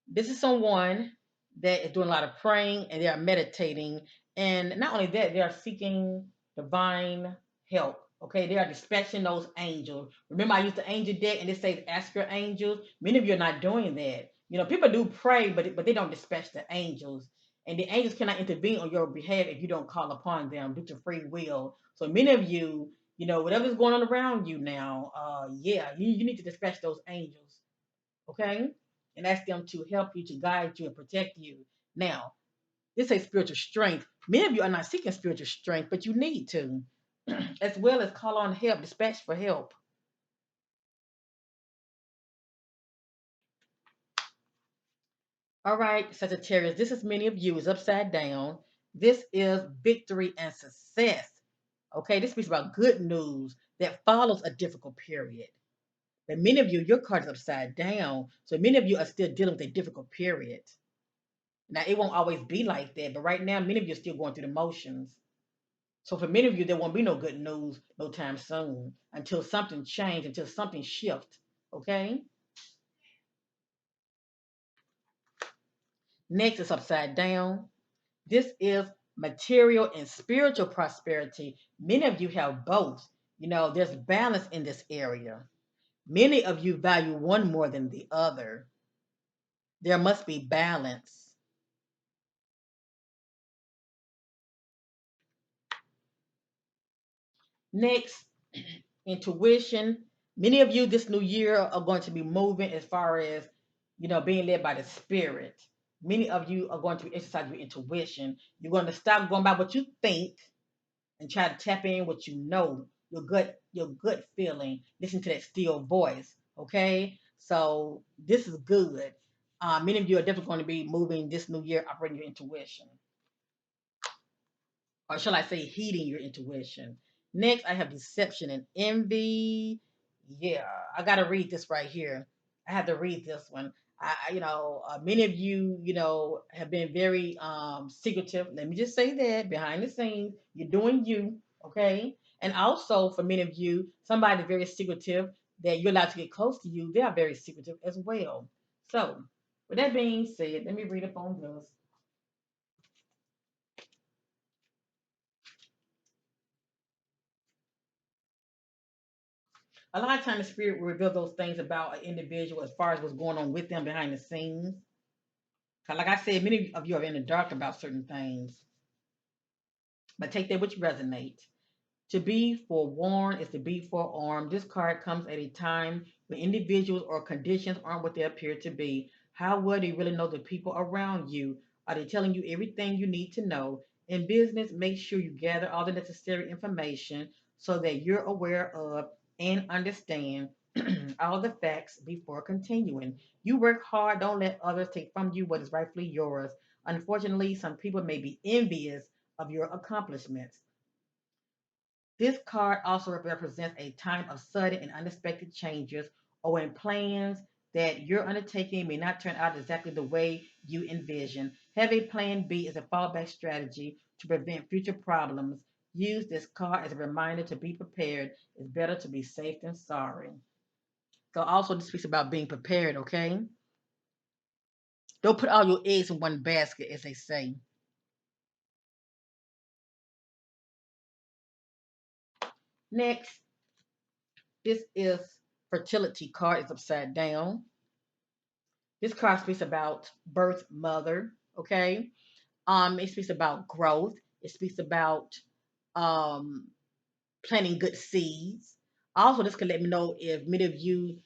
This is someone that is doing a lot of praying and they are meditating. And not only that, they are seeking divine help. Okay, they are dispatching those angels. Remember, I used the angel deck and it says ask your angels. Many of you are not doing that. People do pray, but they don't dispatch the angels. And the angels cannot intervene on your behalf if you don't call upon them due to free will. So many of you, whatever's going on around you now, yeah, you need to dispatch those angels. Okay? And ask them to help you, to guide you, and protect you. Now, this is spiritual strength. Many of you are not seeking spiritual strength, but you need to, as well as call on help, dispatch for help. All right, Sagittarius, this is many of you is upside down. This is victory and success. Okay, this speaks about good news that follows a difficult period. But many of you, your card is upside down. So many of you are still dealing with a difficult period. Now, it won't always be like that, but right now, many of you are still going through the motions. So for many of you, there won't be no good news no time soon until something changes, until something shifts. Okay? Next is upside down. This is material and spiritual prosperity. Many of you have both. There's balance in this area. Many of you value one more than the other. There must be balance. Next, intuition. Many of you this new year are going to be moving as far as, being led by the spirit. Many of you are going to be exercising your intuition. You're going to stop going by what you think and try to tap in what you know, your gut feeling. Listen to that still voice. Okay? So this is good. Many of you are definitely going to be moving this new year operating your intuition. Or shall I say, heeding your intuition. Next, I have deception and envy. Yeah, I got to read this right here. I have to read this one. Many of you, have been very secretive. Let me just say that behind the scenes, you're doing you, okay? And also, for many of you, somebody very secretive that you're allowed to get close to you, they are very secretive as well. So, with that being said, let me read up on this. A lot of times, the spirit will reveal those things about an individual as far as what's going on with them behind the scenes. 'Cause like I said, many of you are in the dark about certain things, but take that which resonates. To be forewarned is to be forearmed. This card comes at a time when individuals or conditions aren't what they appear to be. How well do you really know the people around you? Are they telling you everything you need to know? In business, make sure you gather all the necessary information so that you're aware of and understand all the facts before continuing. You work hard, don't let others take from you what is rightfully yours. Unfortunately, some people may be envious of your accomplishments. This card also represents a time of sudden and unexpected changes or when plans that you're undertaking may not turn out exactly the way you envision. Have a plan B as a fallback strategy to prevent future problems. Use this card as a reminder to be prepared. It's better to be safe than sorry. So also this speaks about being prepared, okay? Don't put all your eggs in one basket, as they say. Next, this is fertility card. It's upside down. This card speaks about birth mother, okay? It speaks about growth. It speaks about um, planting good seeds. Also, this can let me know if many of you,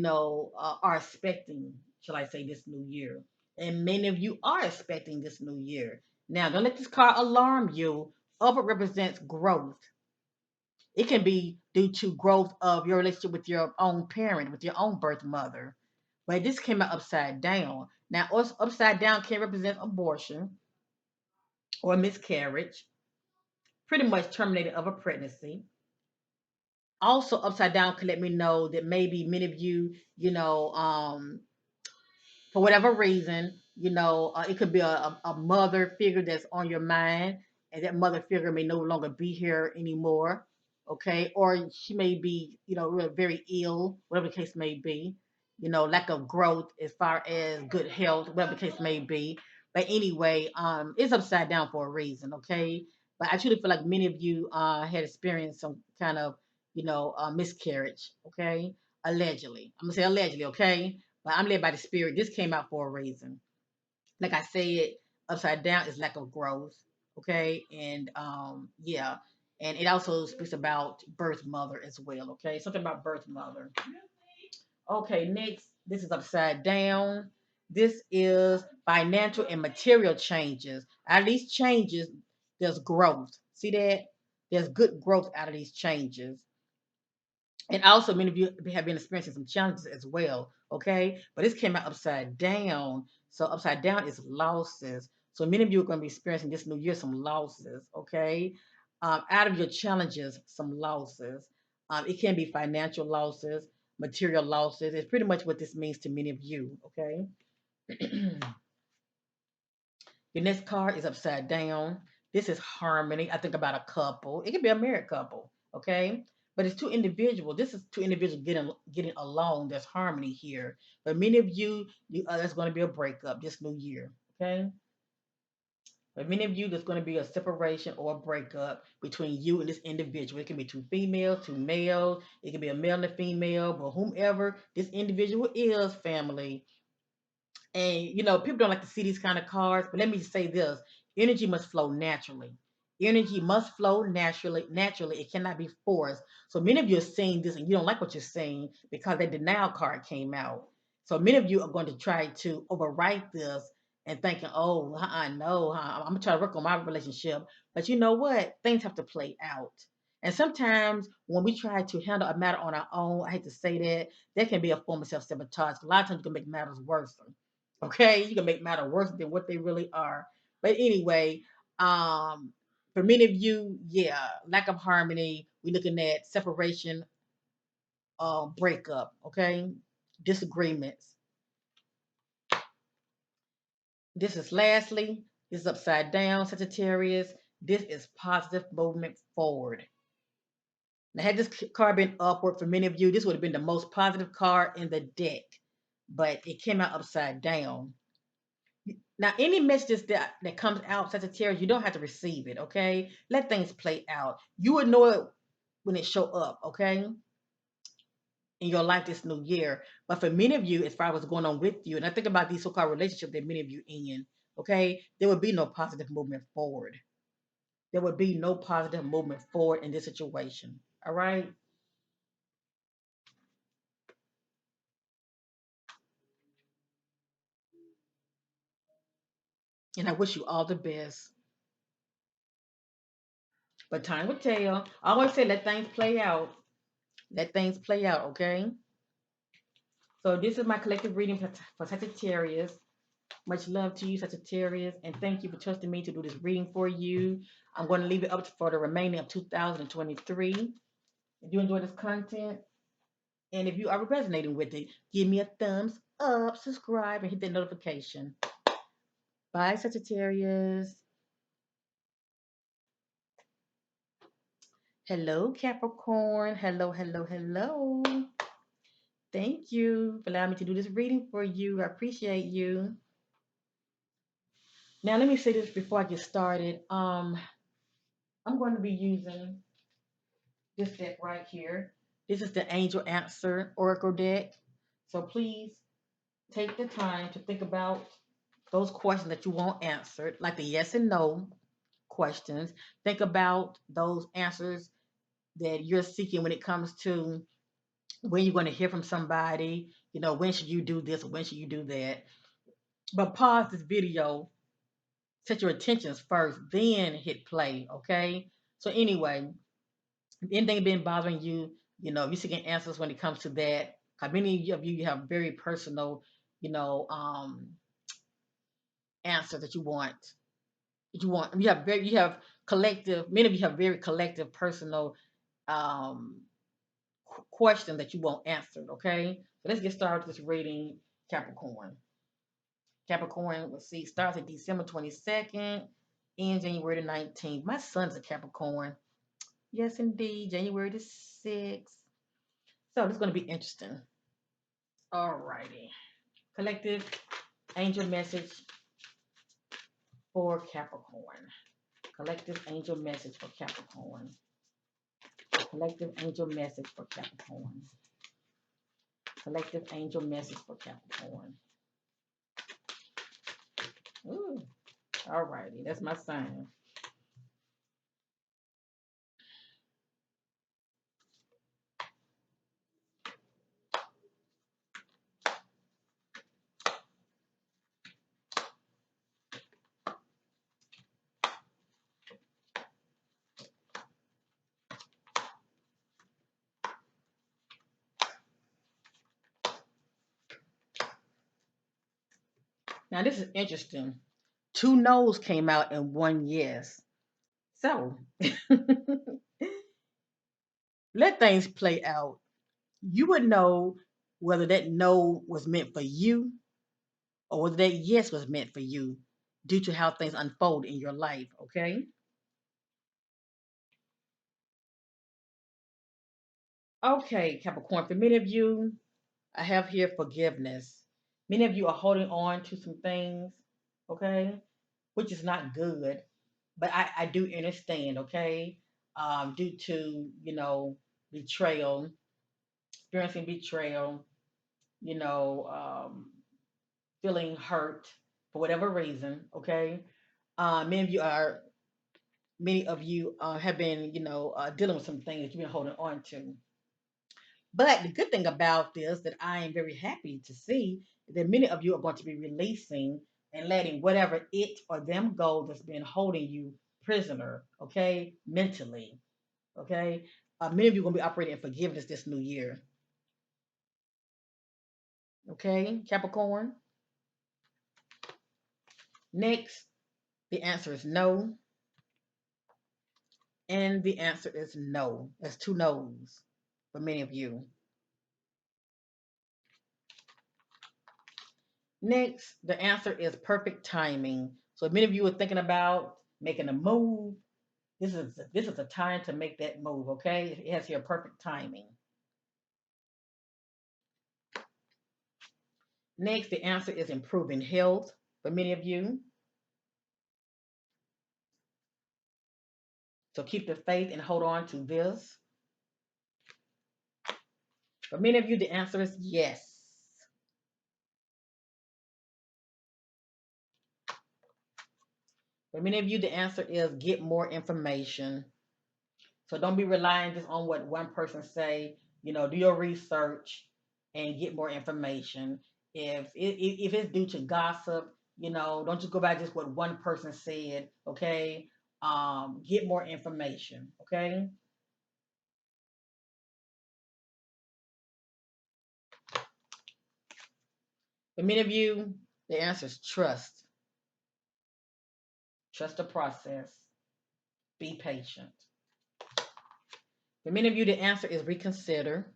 are expecting, shall I say, this new year. And many of you are expecting this new year. Now, don't let this card alarm you. Upward represents growth. It can be due to growth of your relationship with your own parent, with your own birth mother. But this came out upside down. Now, upside down can represent abortion or miscarriage, pretty much terminated of a pregnancy. Also, upside down can let me know that maybe many of you, for whatever reason, it could be a mother figure that's on your mind, and that mother figure may no longer be here anymore. Okay, or she may be, really very ill, whatever the case may be. Lack of growth as far as good health, whatever the case may be. But anyway, it's upside down for a reason. Okay, but I truly feel like many of you had experienced some kind of, miscarriage. Okay, allegedly. I'm gonna say allegedly. Okay, but I'm led by the spirit. This came out for a reason. Like I said, upside down is lack of growth. Okay. And yeah. And it also speaks about birth mother as well. Okay. Something about birth mother. Okay, next. This is upside down. This is financial and material changes. Out of these changes, there's growth. See that? There's good growth out of these changes. And also, many of you have been experiencing some challenges as well, okay? But this came out upside down. So, upside down is losses. So, many of you are going to be experiencing this new year some losses, okay? Out of your challenges, some losses. It can be financial losses, material losses. It's pretty much what this means to many of you, okay? Your next card is upside down. This is harmony. I think about a couple. It could be a married couple, okay? But it's two individuals. This is two individuals getting along. There's harmony here. But many of you there's going to be a breakup this new year, okay? But many of you, there's going to be a separation or a breakup between you and this individual. It can be two females, two males. It can be a male and a female. But whomever this individual is, family, and people don't like to see these kind of cards, but let me say this: energy must flow naturally. Energy must flow naturally. Naturally, it cannot be forced. So many of you are saying this, and you don't like what you're saying because that denial card came out. So many of you are going to try to overwrite this and thinking, "Oh, I know. I'm gonna try to work on my relationship." But you know what? Things have to play out. And sometimes when we try to handle a matter on our own, I hate to say that can be a form of self sabotage. A lot of times you can make matters worse. Okay, you can make matter worse than what they really are. But anyway, um, for many of you, yeah, lack of harmony. We're looking at separation, breakup. Okay, disagreements. This is lastly. This is upside down, Sagittarius. This is positive movement forward. Now, had this card been upward for many of you, this would have been the most positive card in the deck, but it came out upside down. Now, any messages that comes out, Sagittarius, you don't have to receive it, okay? Let things play out. You will know it when it show up, okay? in your life this new year. But for many of you, as far as what's going on with you, and I think about these so-called relationships that many of you in, okay, there would be no positive movement forward. There would be no positive movement forward in this situation. All right. And I wish you all the best. But time will tell. I always say let things play out. Let things play out, okay? So this is my collective reading for Sagittarius. Much love to you, Sagittarius, and thank you for trusting me to do this reading for you. I'm going to leave it up for the remaining of 2023. If you enjoy this content, and if you are resonating with it, give me a thumbs up, subscribe, and hit that notification. Bye, Sagittarius. Hello, Capricorn. Hello, hello, hello. Thank you for allowing me to do this reading for you. I appreciate you. Now, let me say this before I get started. I'm going to be using this deck right here. This is the Angel Answer Oracle deck. So please take the time to think about those questions that you want answered, like the yes and no questions. Think about those answers that you're seeking when it comes to when you're going to hear from somebody. You know, when should you do this or when should you do that? But pause this video, set your attentions first, then hit play, okay? So anyway, if anything been bothering you, you know, if you're seeking answers when it comes to that, because many of you have very personal, you know, answer that you want. You have collective. Many of you have very collective, personal um, question that you want answered. Okay, so let's get started with this reading, Capricorn. Capricorn, let's see, starts at December 22nd, ends January the 19th. My son's a Capricorn. Yes, indeed, January the 6th. So this is going to be interesting. Alrighty. Collective angel message for Capricorn. Collective angel message for Capricorn. Collective angel message for Capricorn. Collective angel message for Capricorn. Ooh. Alrighty. That's my sign. Now this is interesting. Two no's came out and one yes. So let things play out. You would know whether that no was meant for you or whether that yes was meant for you due to how things unfold in your life, okay? Okay, Capricorn, for many of you, I have here forgiveness. Many of you are holding on to some things, okay, which is not good, but I do understand, okay, due to, you know, betrayal, experiencing betrayal, you know, feeling hurt for whatever reason, okay. Many of you are, many of you have been, you know, dealing with some things that you've been holding on to. But the good thing about this that I am very happy to see is that many of you are going to be releasing and letting whatever it or them go that's been holding you prisoner, okay, mentally, okay. Many of you are going to be operating in forgiveness this new year, okay, Capricorn. Next, the answer is no, and the answer is no. That's two no's for many of you. Next, the answer is perfect timing. So many of you are thinking about making a move. This is a time to make that move, okay? It has here perfect timing. Next, the answer is improving health for many of you. So keep the faith and hold on to this. For many of you, the answer is yes. For many of you, the answer is get more information. So don't be relying just on what one person say. Do your research and get more information. If it's due to gossip, don't just go by just what one person said. Okay, get more information. Okay. For many of you, the answer is trust. Trust the process. Be patient. For many of you, the answer is reconsider.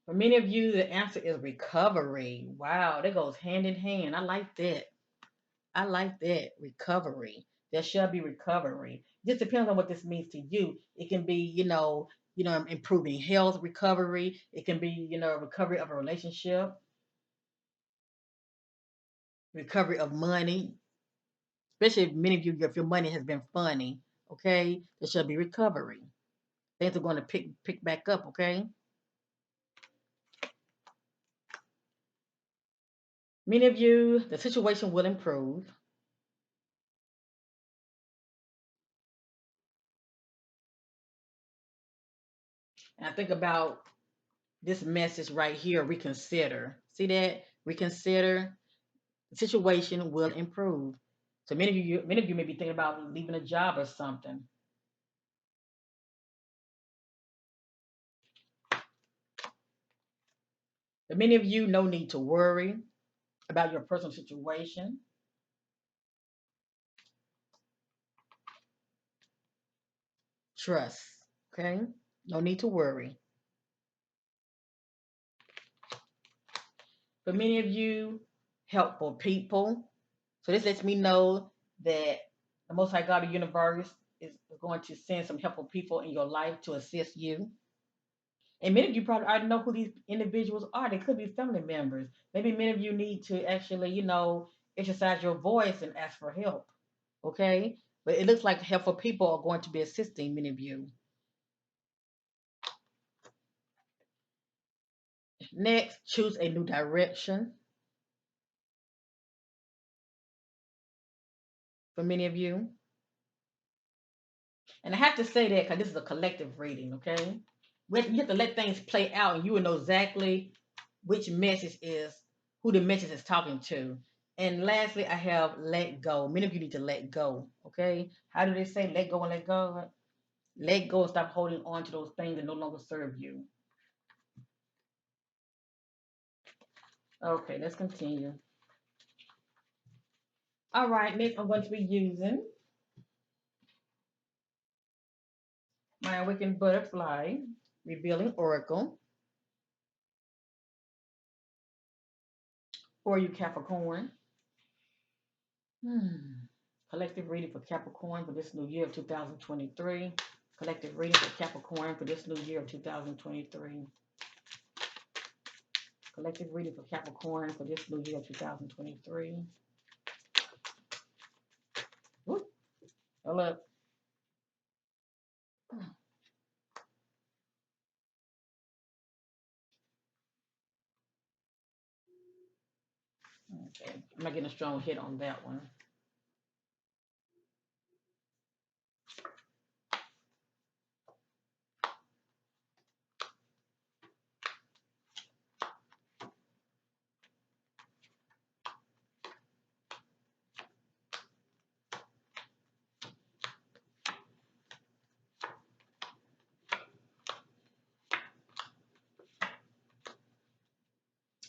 For many of you, the answer is recovery. Wow, that goes hand in hand. I like that. I like that. Recovery. There shall be recovery. Just depends on what this means to you. It can be, improving health recovery. It can be, recovery of a relationship, recovery of money. Especially if many of you, if your money has been funny, okay, there shall be recovery. Things are going to pick back up, okay? Many of you, the situation will improve. And I think about this message right here, reconsider. See that? Reconsider. The situation will improve. So many of you may be thinking about leaving a job or something. But many of you, no need to worry about your personal situation. Trust. Okay? No need to worry. For many of you, helpful people. So this lets me know that the Most High God of the universe is going to send some helpful people in your life to assist you. And many of you probably already know who these individuals are. They could be family members. Maybe many of you need to actually, exercise your voice and ask for help. Okay? But it looks like helpful people are going to be assisting many of you. Next, choose a new direction for many of you. And I have to say that because this is a collective reading, okay? You have to let things play out and you will know exactly which message is who the message is talking to. And lastly, I have let go. Many of you need to let go, okay? How do they say let go and let go? Let go and stop holding on to those things that no longer serve you. Okay, let's continue. All right, next I'm going to be using my Awakened Butterfly Revealing Oracle for you, Capricorn. Collective reading for Capricorn for this new year of 2023. Collective reading for Capricorn for this new year of 2023. Collective reading for Capricorn for this new year of 2023. Whoop. Hold up. Okay, I'm not getting a strong hit on that one.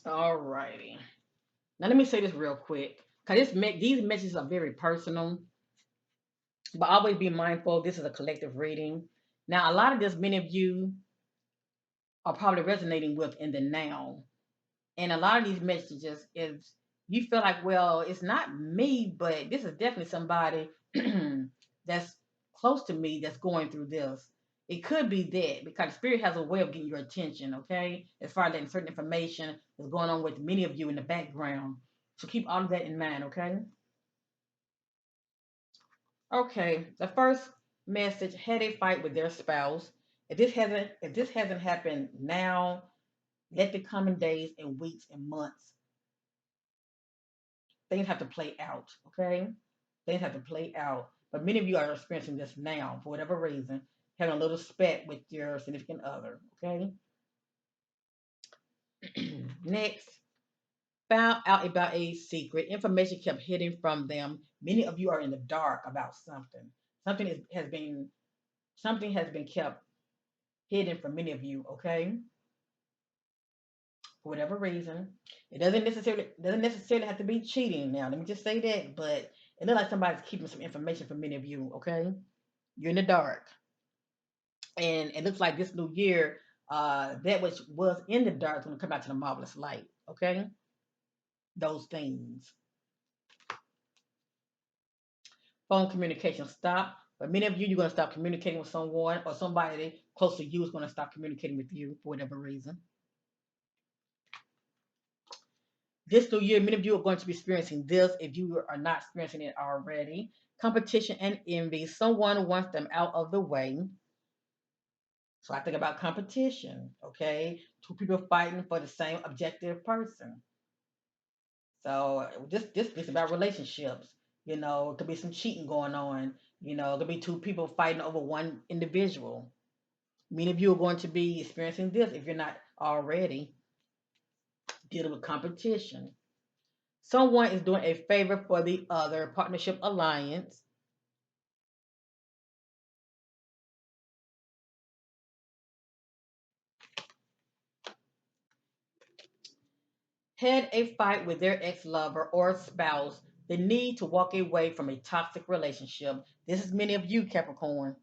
All righty. Now let me say this real quick, because these messages are very personal, but always be mindful. This is a collective reading. Now, a lot of this, many of you are probably resonating with in the now. And a lot of these messages is you feel like, well, it's not me, but this is definitely somebody that's close to me that's going through this. It could be that because spirit has a way of getting your attention, okay? As far as letting certain information is going on with many of you in the background. So keep all of that in mind, okay? Okay, the first message: had a fight with their spouse. If this hasn't happened now, let the coming days and weeks and months, things have to play out. Okay, things have to play out. But many of you are experiencing this now for whatever reason, having a little spat with your significant other. Okay. Next, found out about a secret. Information kept hidden from them. Many of you are in the dark about something. Something has been kept hidden from many of you. Okay, for whatever reason, it doesn't necessarily have to be cheating. Now, let me just say that, but it looks like somebody's keeping some information from many of you. Okay, you're in the dark, and it looks like this new year, that which was in the dark is going to come out to the marvelous light. Okay, those things. Phone communication stop. But many of you, you're going to stop communicating with someone, or somebody close to you is going to stop communicating with you for whatever reason. This new year, many of you are going to be experiencing this if you are not experiencing it already. Competition and envy. Someone wants them out of the way. So I think about competition, okay? Two people fighting for the same objective person. So this about relationships. It could be some cheating going on. It could be two people fighting over one individual. Many of you are going to be experiencing this if you're not already dealing with competition. Someone is doing a favor for the other, partnership alliance. Had a fight with their ex lover or spouse, the need to walk away from a toxic relationship. This is many of you, Capricorn.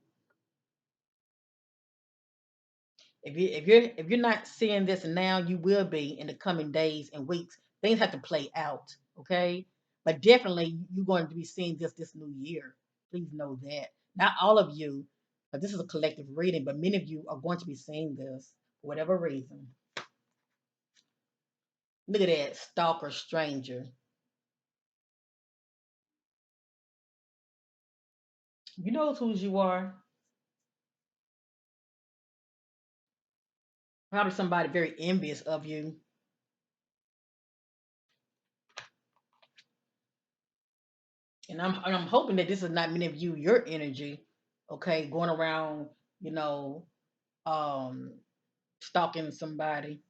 If you're not seeing this now, you will be in the coming days and weeks. Things have to play out, okay? But definitely, you're going to be seeing this new year. Please know that. Not all of you, but this is a collective reading. But many of you are going to be seeing this for whatever reason. Look at that stalker stranger. You know who you are. Probably somebody very envious of you. And I'm hoping that this is not many of you, your energy, okay, going around, you know, um, stalking somebody.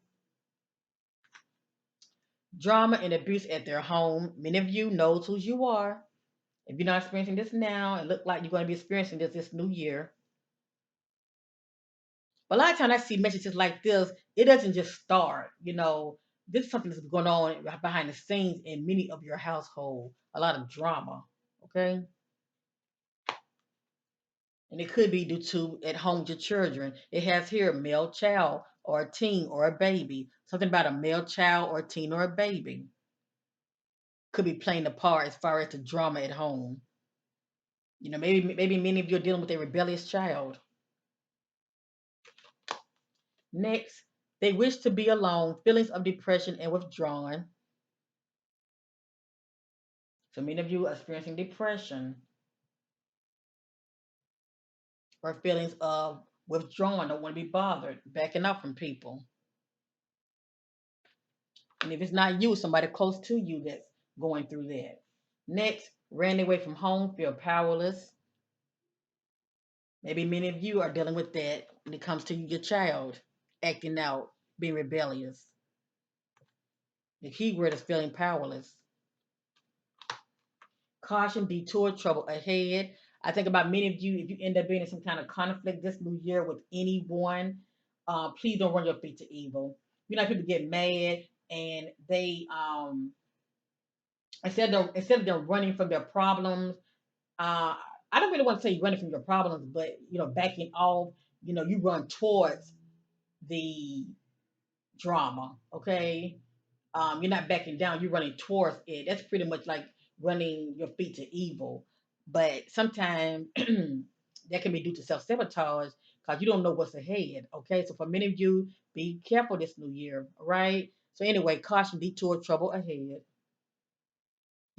Drama and abuse at their home. Many of you knows who you are. If you're not experiencing this now, it look like you're going to be experiencing this new year. But a lot of times I see messages like this, it doesn't just start. This is something that's going on behind the scenes in many of your household. A lot of drama. Okay. And it could be due to at home to children. It has here male child or a teen or a baby. Something about a male child or a teen or a baby could be playing a part as far as the drama at home. Maybe many of you are dealing with a rebellious child. Next, they wish to be alone, feelings of depression and withdrawn. So many of you are experiencing depression or feelings of withdrawn, don't want to be bothered, backing up from people. And if it's not you, somebody close to you that's going through that. Next, ran away from home, feel powerless. Maybe many of you are dealing with that when it comes to your child acting out, being rebellious. The key word is feeling powerless. Caution, detour, trouble ahead. I think about many of you, if you end up being in some kind of conflict this new year with anyone, please don't run your feet to evil. People get mad and they, instead of them running from their problems, uh, I don't really want to say running from your problems, but backing off. You run towards the drama. Okay, you're not backing down. You're running towards it. That's pretty much like running your feet to evil. But sometimes that can be due to self sabotage because you don't know what's ahead. Okay, so for many of you, be careful this new year. All right. So anyway, caution, detour, trouble ahead.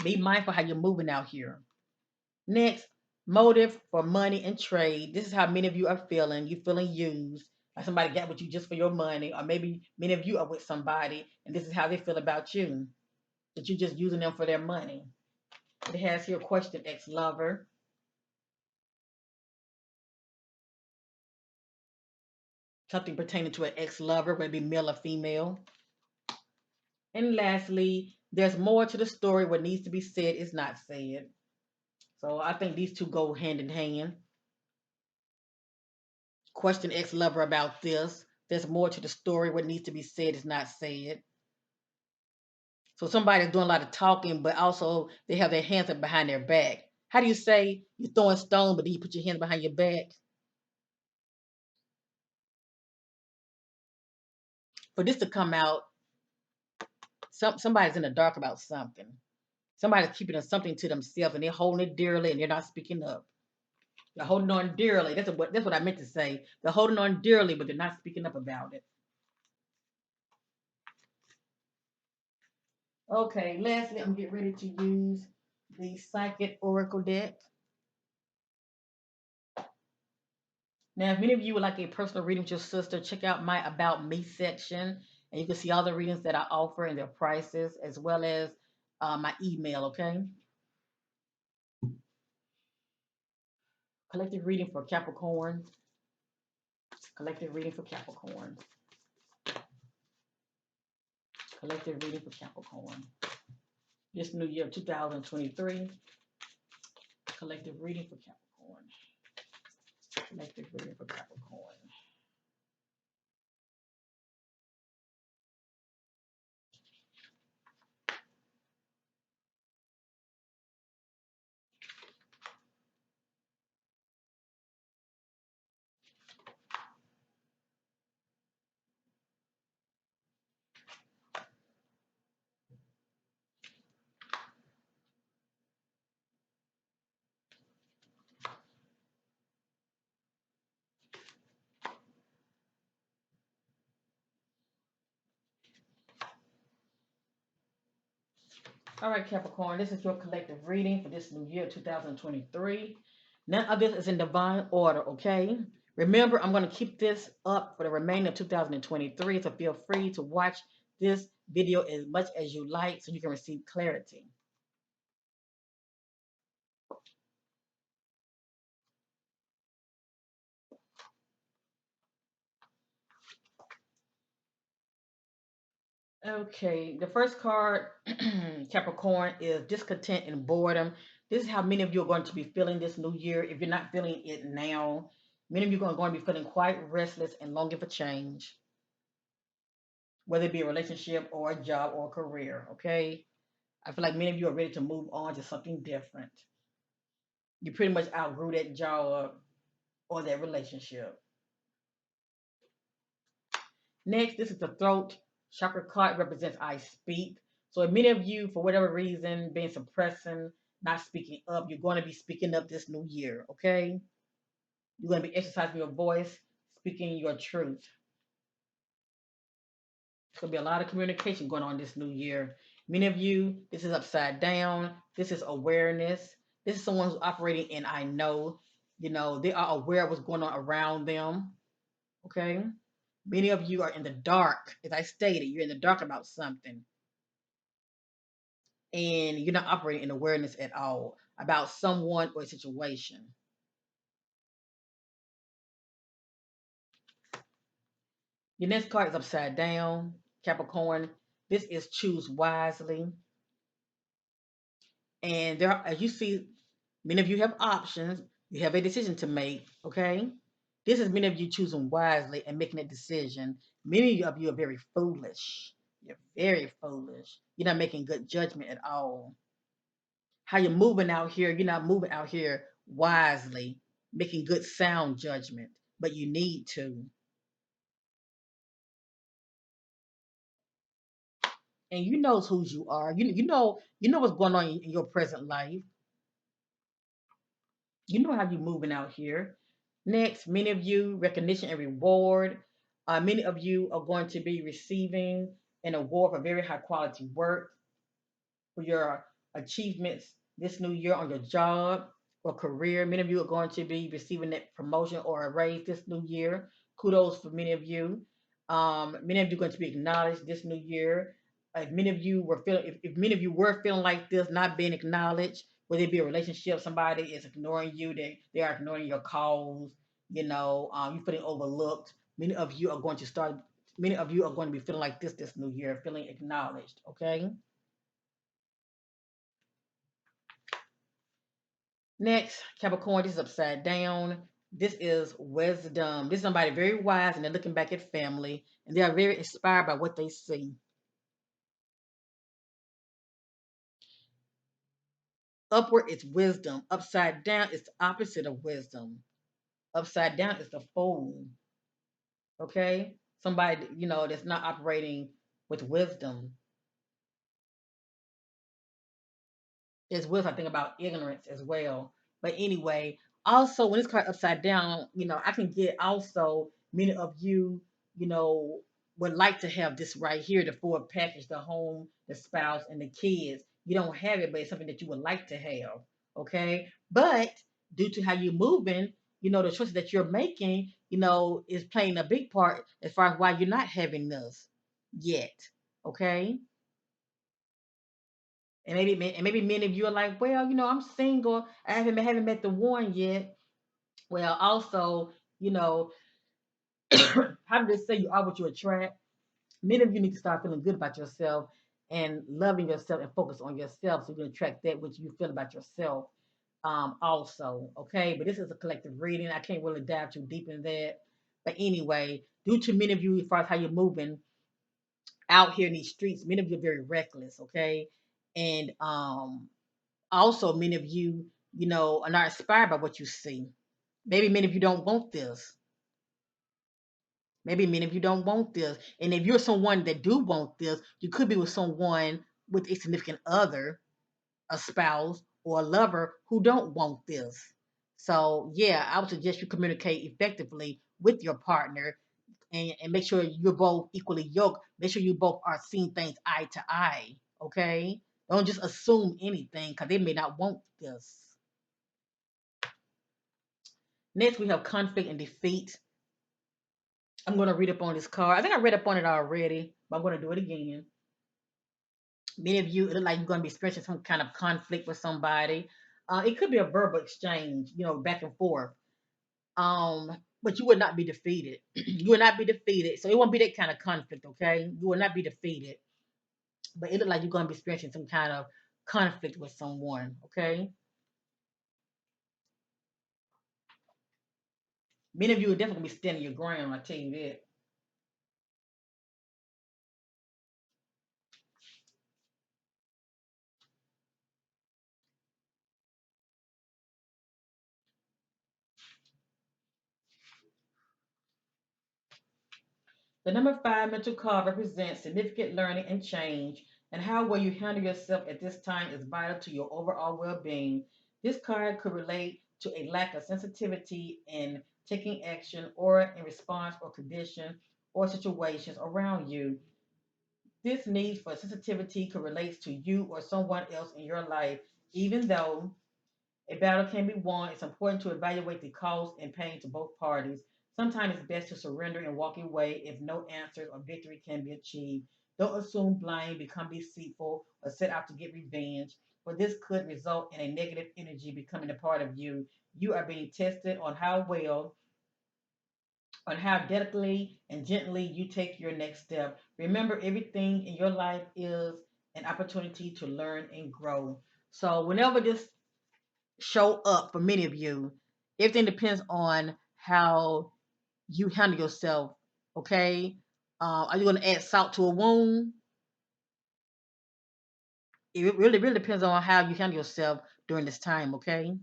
Be mindful how you're moving out here. Next, Motive for money and trade. This is how many of you are feeling. You're feeling used. Like somebody got with you just for your money. Or maybe many of you are with somebody and this is how they feel about you. That you're just using them for their money. It has here question ex-lover. Something pertaining to an ex-lover, whether it be male or female. And lastly, there's more to the story. What needs to be said is not said. So I think these two go hand in hand. Question ex-lover about this. There's more to the story. What needs to be said is not said. So somebody's doing a lot of talking, but also they have their hands up behind their back. How do you say you're throwing stone, but then you put your hands behind your back? For this to come out, somebody's in the dark about something. Somebody's keeping something to themselves and they're holding it dearly and they're not speaking up. They're holding on dearly. That's what I meant to say. They're holding on dearly, but they're not speaking up about it. Okay, lastly, I'm getting ready to use the Psychic Oracle deck. Now, if many of you would like a personal reading with your sister, check out my About Me section, and you can see all the readings that I offer and their prices, as well as my email, okay? Collective reading for Capricorn. Collective reading for Capricorn. Collective reading for Capricorn. This new year, 2023. Collective reading for Capricorn. Collective reading for Capricorn. All right, Capricorn, this is your collective reading for this new year, 2023. None of this is in divine order, okay? Remember, I'm going to keep this up for the remainder of 2023, so feel free to watch this video as much as you like so you can receive clarity. Okay, the first card, Capricorn, is discontent and boredom. This is how many of you are going to be feeling this new year. If you're not feeling it now, many of you are going to be feeling quite restless and longing for change, whether it be a relationship or a job or a career, okay? I feel like many of you are ready to move on to something different. You pretty much outgrew that job or that relationship. Next, this is the throat chakra card, represents I speak. So if many of you, for whatever reason, been suppressing, not speaking up, you're going to be speaking up this new year, okay? You're going to be exercising your voice, speaking your truth. There's going to be a lot of communication going on this new year. Many of you, this is upside down. This is awareness. This is someone who's operating in I know. You know, they are aware of what's going on around them, okay? Many of you are in the dark. As I stated, you're in the dark about something. And you're not operating in awareness at all about someone or a situation. Your next card is upside down, Capricorn. This is choose wisely. And there are, as you see, many of you have options. You have a decision to make, okay? This is many of you choosing wisely and making a decision. Many of you are very foolish. You're very foolish. You're not making good judgment at all. How you're moving out here, you're not moving out here wisely, making good sound judgment, but you need to. And you know who you are. You know what's going on in your present life. You know how you're moving out here. Next, many of you recognition and reward. Many of you are going to be receiving an award for very high quality work for your achievements this new year on your job. or career. Many of you are going to be receiving that promotion or a raise this new year. Kudos for many of you. Many of you are going to be acknowledged this new year. If many of you were feeling, if many of you were feeling like this, not being acknowledged, whether it be a relationship, somebody is ignoring you, they are ignoring your calls, you feeling overlooked. Many of you are going to start. Many of you are going to be feeling like this new year, feeling acknowledged. Okay. Next, Capricorn, this is upside down. This is wisdom. This is somebody very wise and they're looking back at family and they are very inspired by what they see. Upward is wisdom. Upside down is the opposite of wisdom. Upside down is the fool. Okay? Somebody, that's not operating with wisdom. As well as I think about ignorance as well. But anyway, also when it's card upside down, I can get also many of you, you know, would like to have this right here, the full package, the home, the spouse, and the kids. You don't have it, but it's something that you would like to have. Okay. But due to how you're moving, the choices that you're making, is playing a big part as far as why you're not having this yet. Okay. And maybe many of you are like, well, I'm single. I haven't met the one yet. Well, also, how do they say you are what you attract? Many of you need to start feeling good about yourself and loving yourself and focus on yourself so you can attract that which you feel about yourself. Also, okay. But this is a collective reading. I can't really dive too deep in that. But anyway, due to many of you, as far as how you're moving out here in these streets, many of you are very reckless, okay, and also many of you, are not inspired by what you see. Maybe many of you don't want this. Maybe many of you don't want this. And if you're someone that do want this, you could be with someone with a significant other, a spouse, or a lover who don't want this. So yeah, I would suggest you communicate effectively with your partner and make sure you're both equally yoked. Make sure you both are seeing things eye to eye. Okay? Don't just assume anything because they may not want this. Next, we have conflict and defeat. I'm going to read up on this card. I think I read up on it already, but I'm going to do it again. Many of you, it look like you're going to be experiencing some kind of conflict with somebody. It could be a verbal exchange, back and forth. But you would not be defeated. You will not be defeated. So it won't be that kind of conflict, okay? You will not be defeated. But it look like you're going to be experiencing some kind of conflict with someone, okay? Many of you are definitely going to be standing your ground, I tell you that. The number 5 mental card represents significant learning and change, and how well you handle yourself at this time is vital to your overall well being. This card could relate to a lack of sensitivity in taking action or in response or condition or situations around you. This need for sensitivity could relate to you or someone else in your life, even though a battle can be won. It's important to evaluate the cost and pain to both parties. Sometimes it's best to surrender and walk away if no answers or victory can be achieved. Don't assume blame, become deceitful, or set out to get revenge, for this could result in a negative energy becoming a part of you. You are being tested on how delicately and gently you take your next step. Remember, everything in your life is an opportunity to learn and grow. So, whenever this show up for many of you. Everything depends on how you handle yourself. Okay. Are you going to add salt to a wound? It really depends on how you handle yourself during this time. Okay.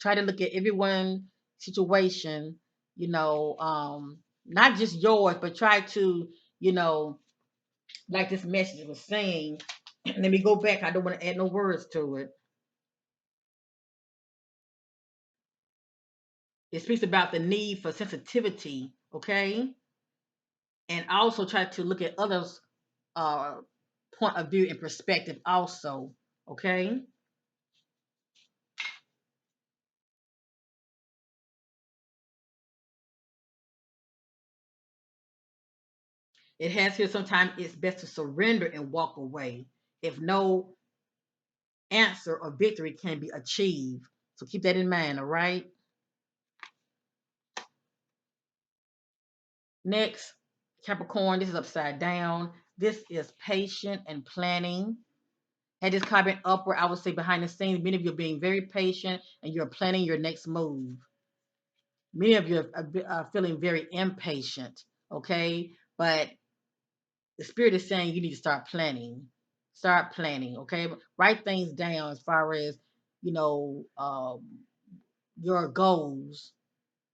Try to look at everyone's situation, not just yours, but try to, you know, like this message was saying. Let me go back. I don't want to add no words to it. It speaks about the need for sensitivity. Okay. And also try to look at others' uh, point of view and perspective also. Okay. It has here sometimes it's best to surrender and walk away if no answer or victory can be achieved. So keep that in mind, all right? Next, Capricorn, this is upside down. This is patient and planning. Had this card been upward, I would say behind the scenes, many of you are being very patient and you're planning your next move. Many of you are feeling very impatient, okay? But the spirit is saying you need to start planning. Start planning, okay? Write things down as far as, you know, your goals.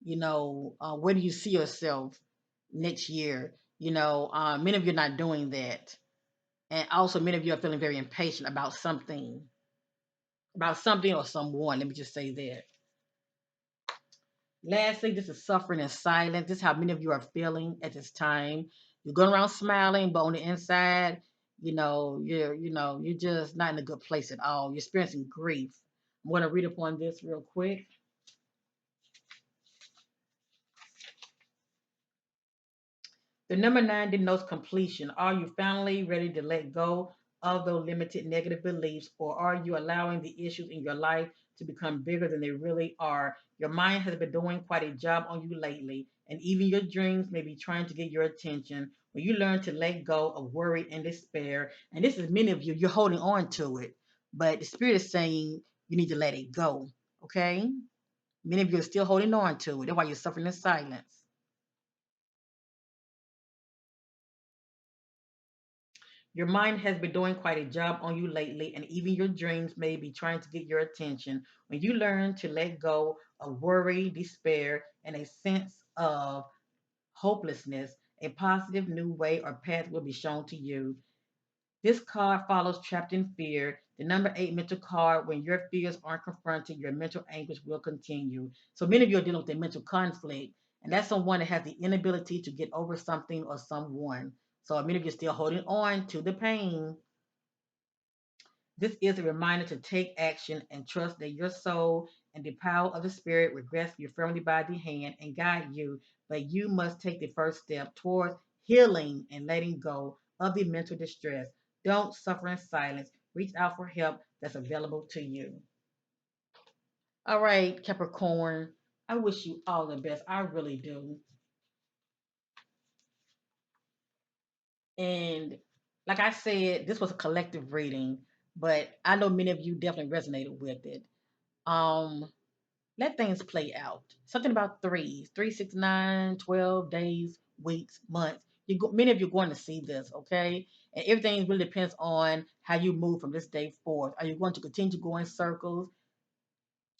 Where do you see yourself next year? Many of you are not doing that. And also, many of you are feeling very impatient about something or someone. Let me just say that. Lastly, this is suffering in silence. This is how many of you are feeling at this time. You're going around smiling, but on the inside, you're just not in a good place at all. You're experiencing grief. I'm going to read upon this real quick. The number 9 denotes completion. Are you finally ready to let go of those limited negative beliefs, or are you allowing the issues in your life to become bigger than they really are? Your mind has been doing quite a job on you lately, and even your dreams may be trying to get your attention. When you learn to let go of worry and despair, and this is many of you, you're holding on to it, but the spirit is saying you need to let it go. Okay? Many of you are still holding on to it. That's why you're suffering in silence. Your mind has been doing quite a job on you lately, and even your dreams may be trying to get your attention. When you learn to let go of worry, despair, and a sense of hopelessness, a positive new way or path will be shown to you. This card follows trapped in fear. The number 8 mental card, when your fears aren't confronted, your mental anguish will continue. So many of you are dealing with a mental conflict, and that's someone that has the inability to get over something or someone. So many of you are still holding on to the pain. This is a reminder to take action and trust that your soul and the power of the Spirit will grasp you firmly by the hand and guide you. But you must take the first step towards healing and letting go of the mental distress. Don't suffer in silence. Reach out for help that's available to you. All right, Capricorn, I wish you all the best. I really do. And like I said, this was a collective reading, but I know many of you definitely resonated with it. Um, Let things play out. Something about threes, 3, 6, 9, 12 days, weeks, months. Many of you are going to see this, okay? And everything really depends on how you move from this day forth. Are you going to continue to go in circles?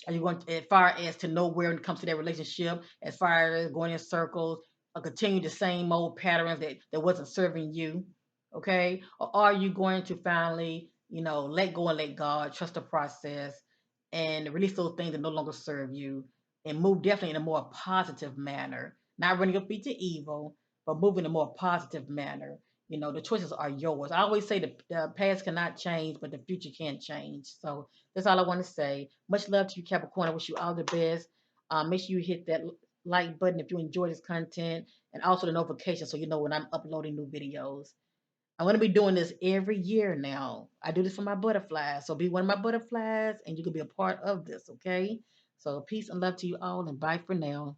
Are you going to, as far as to know where it comes to that relationship, as far as going in circles, or continue the same old patterns that wasn't serving you, okay? Or are you going to finally, let go and let God, trust the process, and release those things that no longer serve you, and move definitely in a more positive manner, not running your feet to evil, but move in a more positive manner. The choices are yours. I always say the past cannot change, but the future can change. So that's all I want to say. Much love to you, Capricorn. I wish you all the best. Make sure you hit that like button if you enjoy this content, and also the notification so you know when I'm uploading new videos. I'm going to be doing this every year now. I do this for my butterflies. So be one of my butterflies and you can be a part of this, okay? So peace and love to you all and bye for now.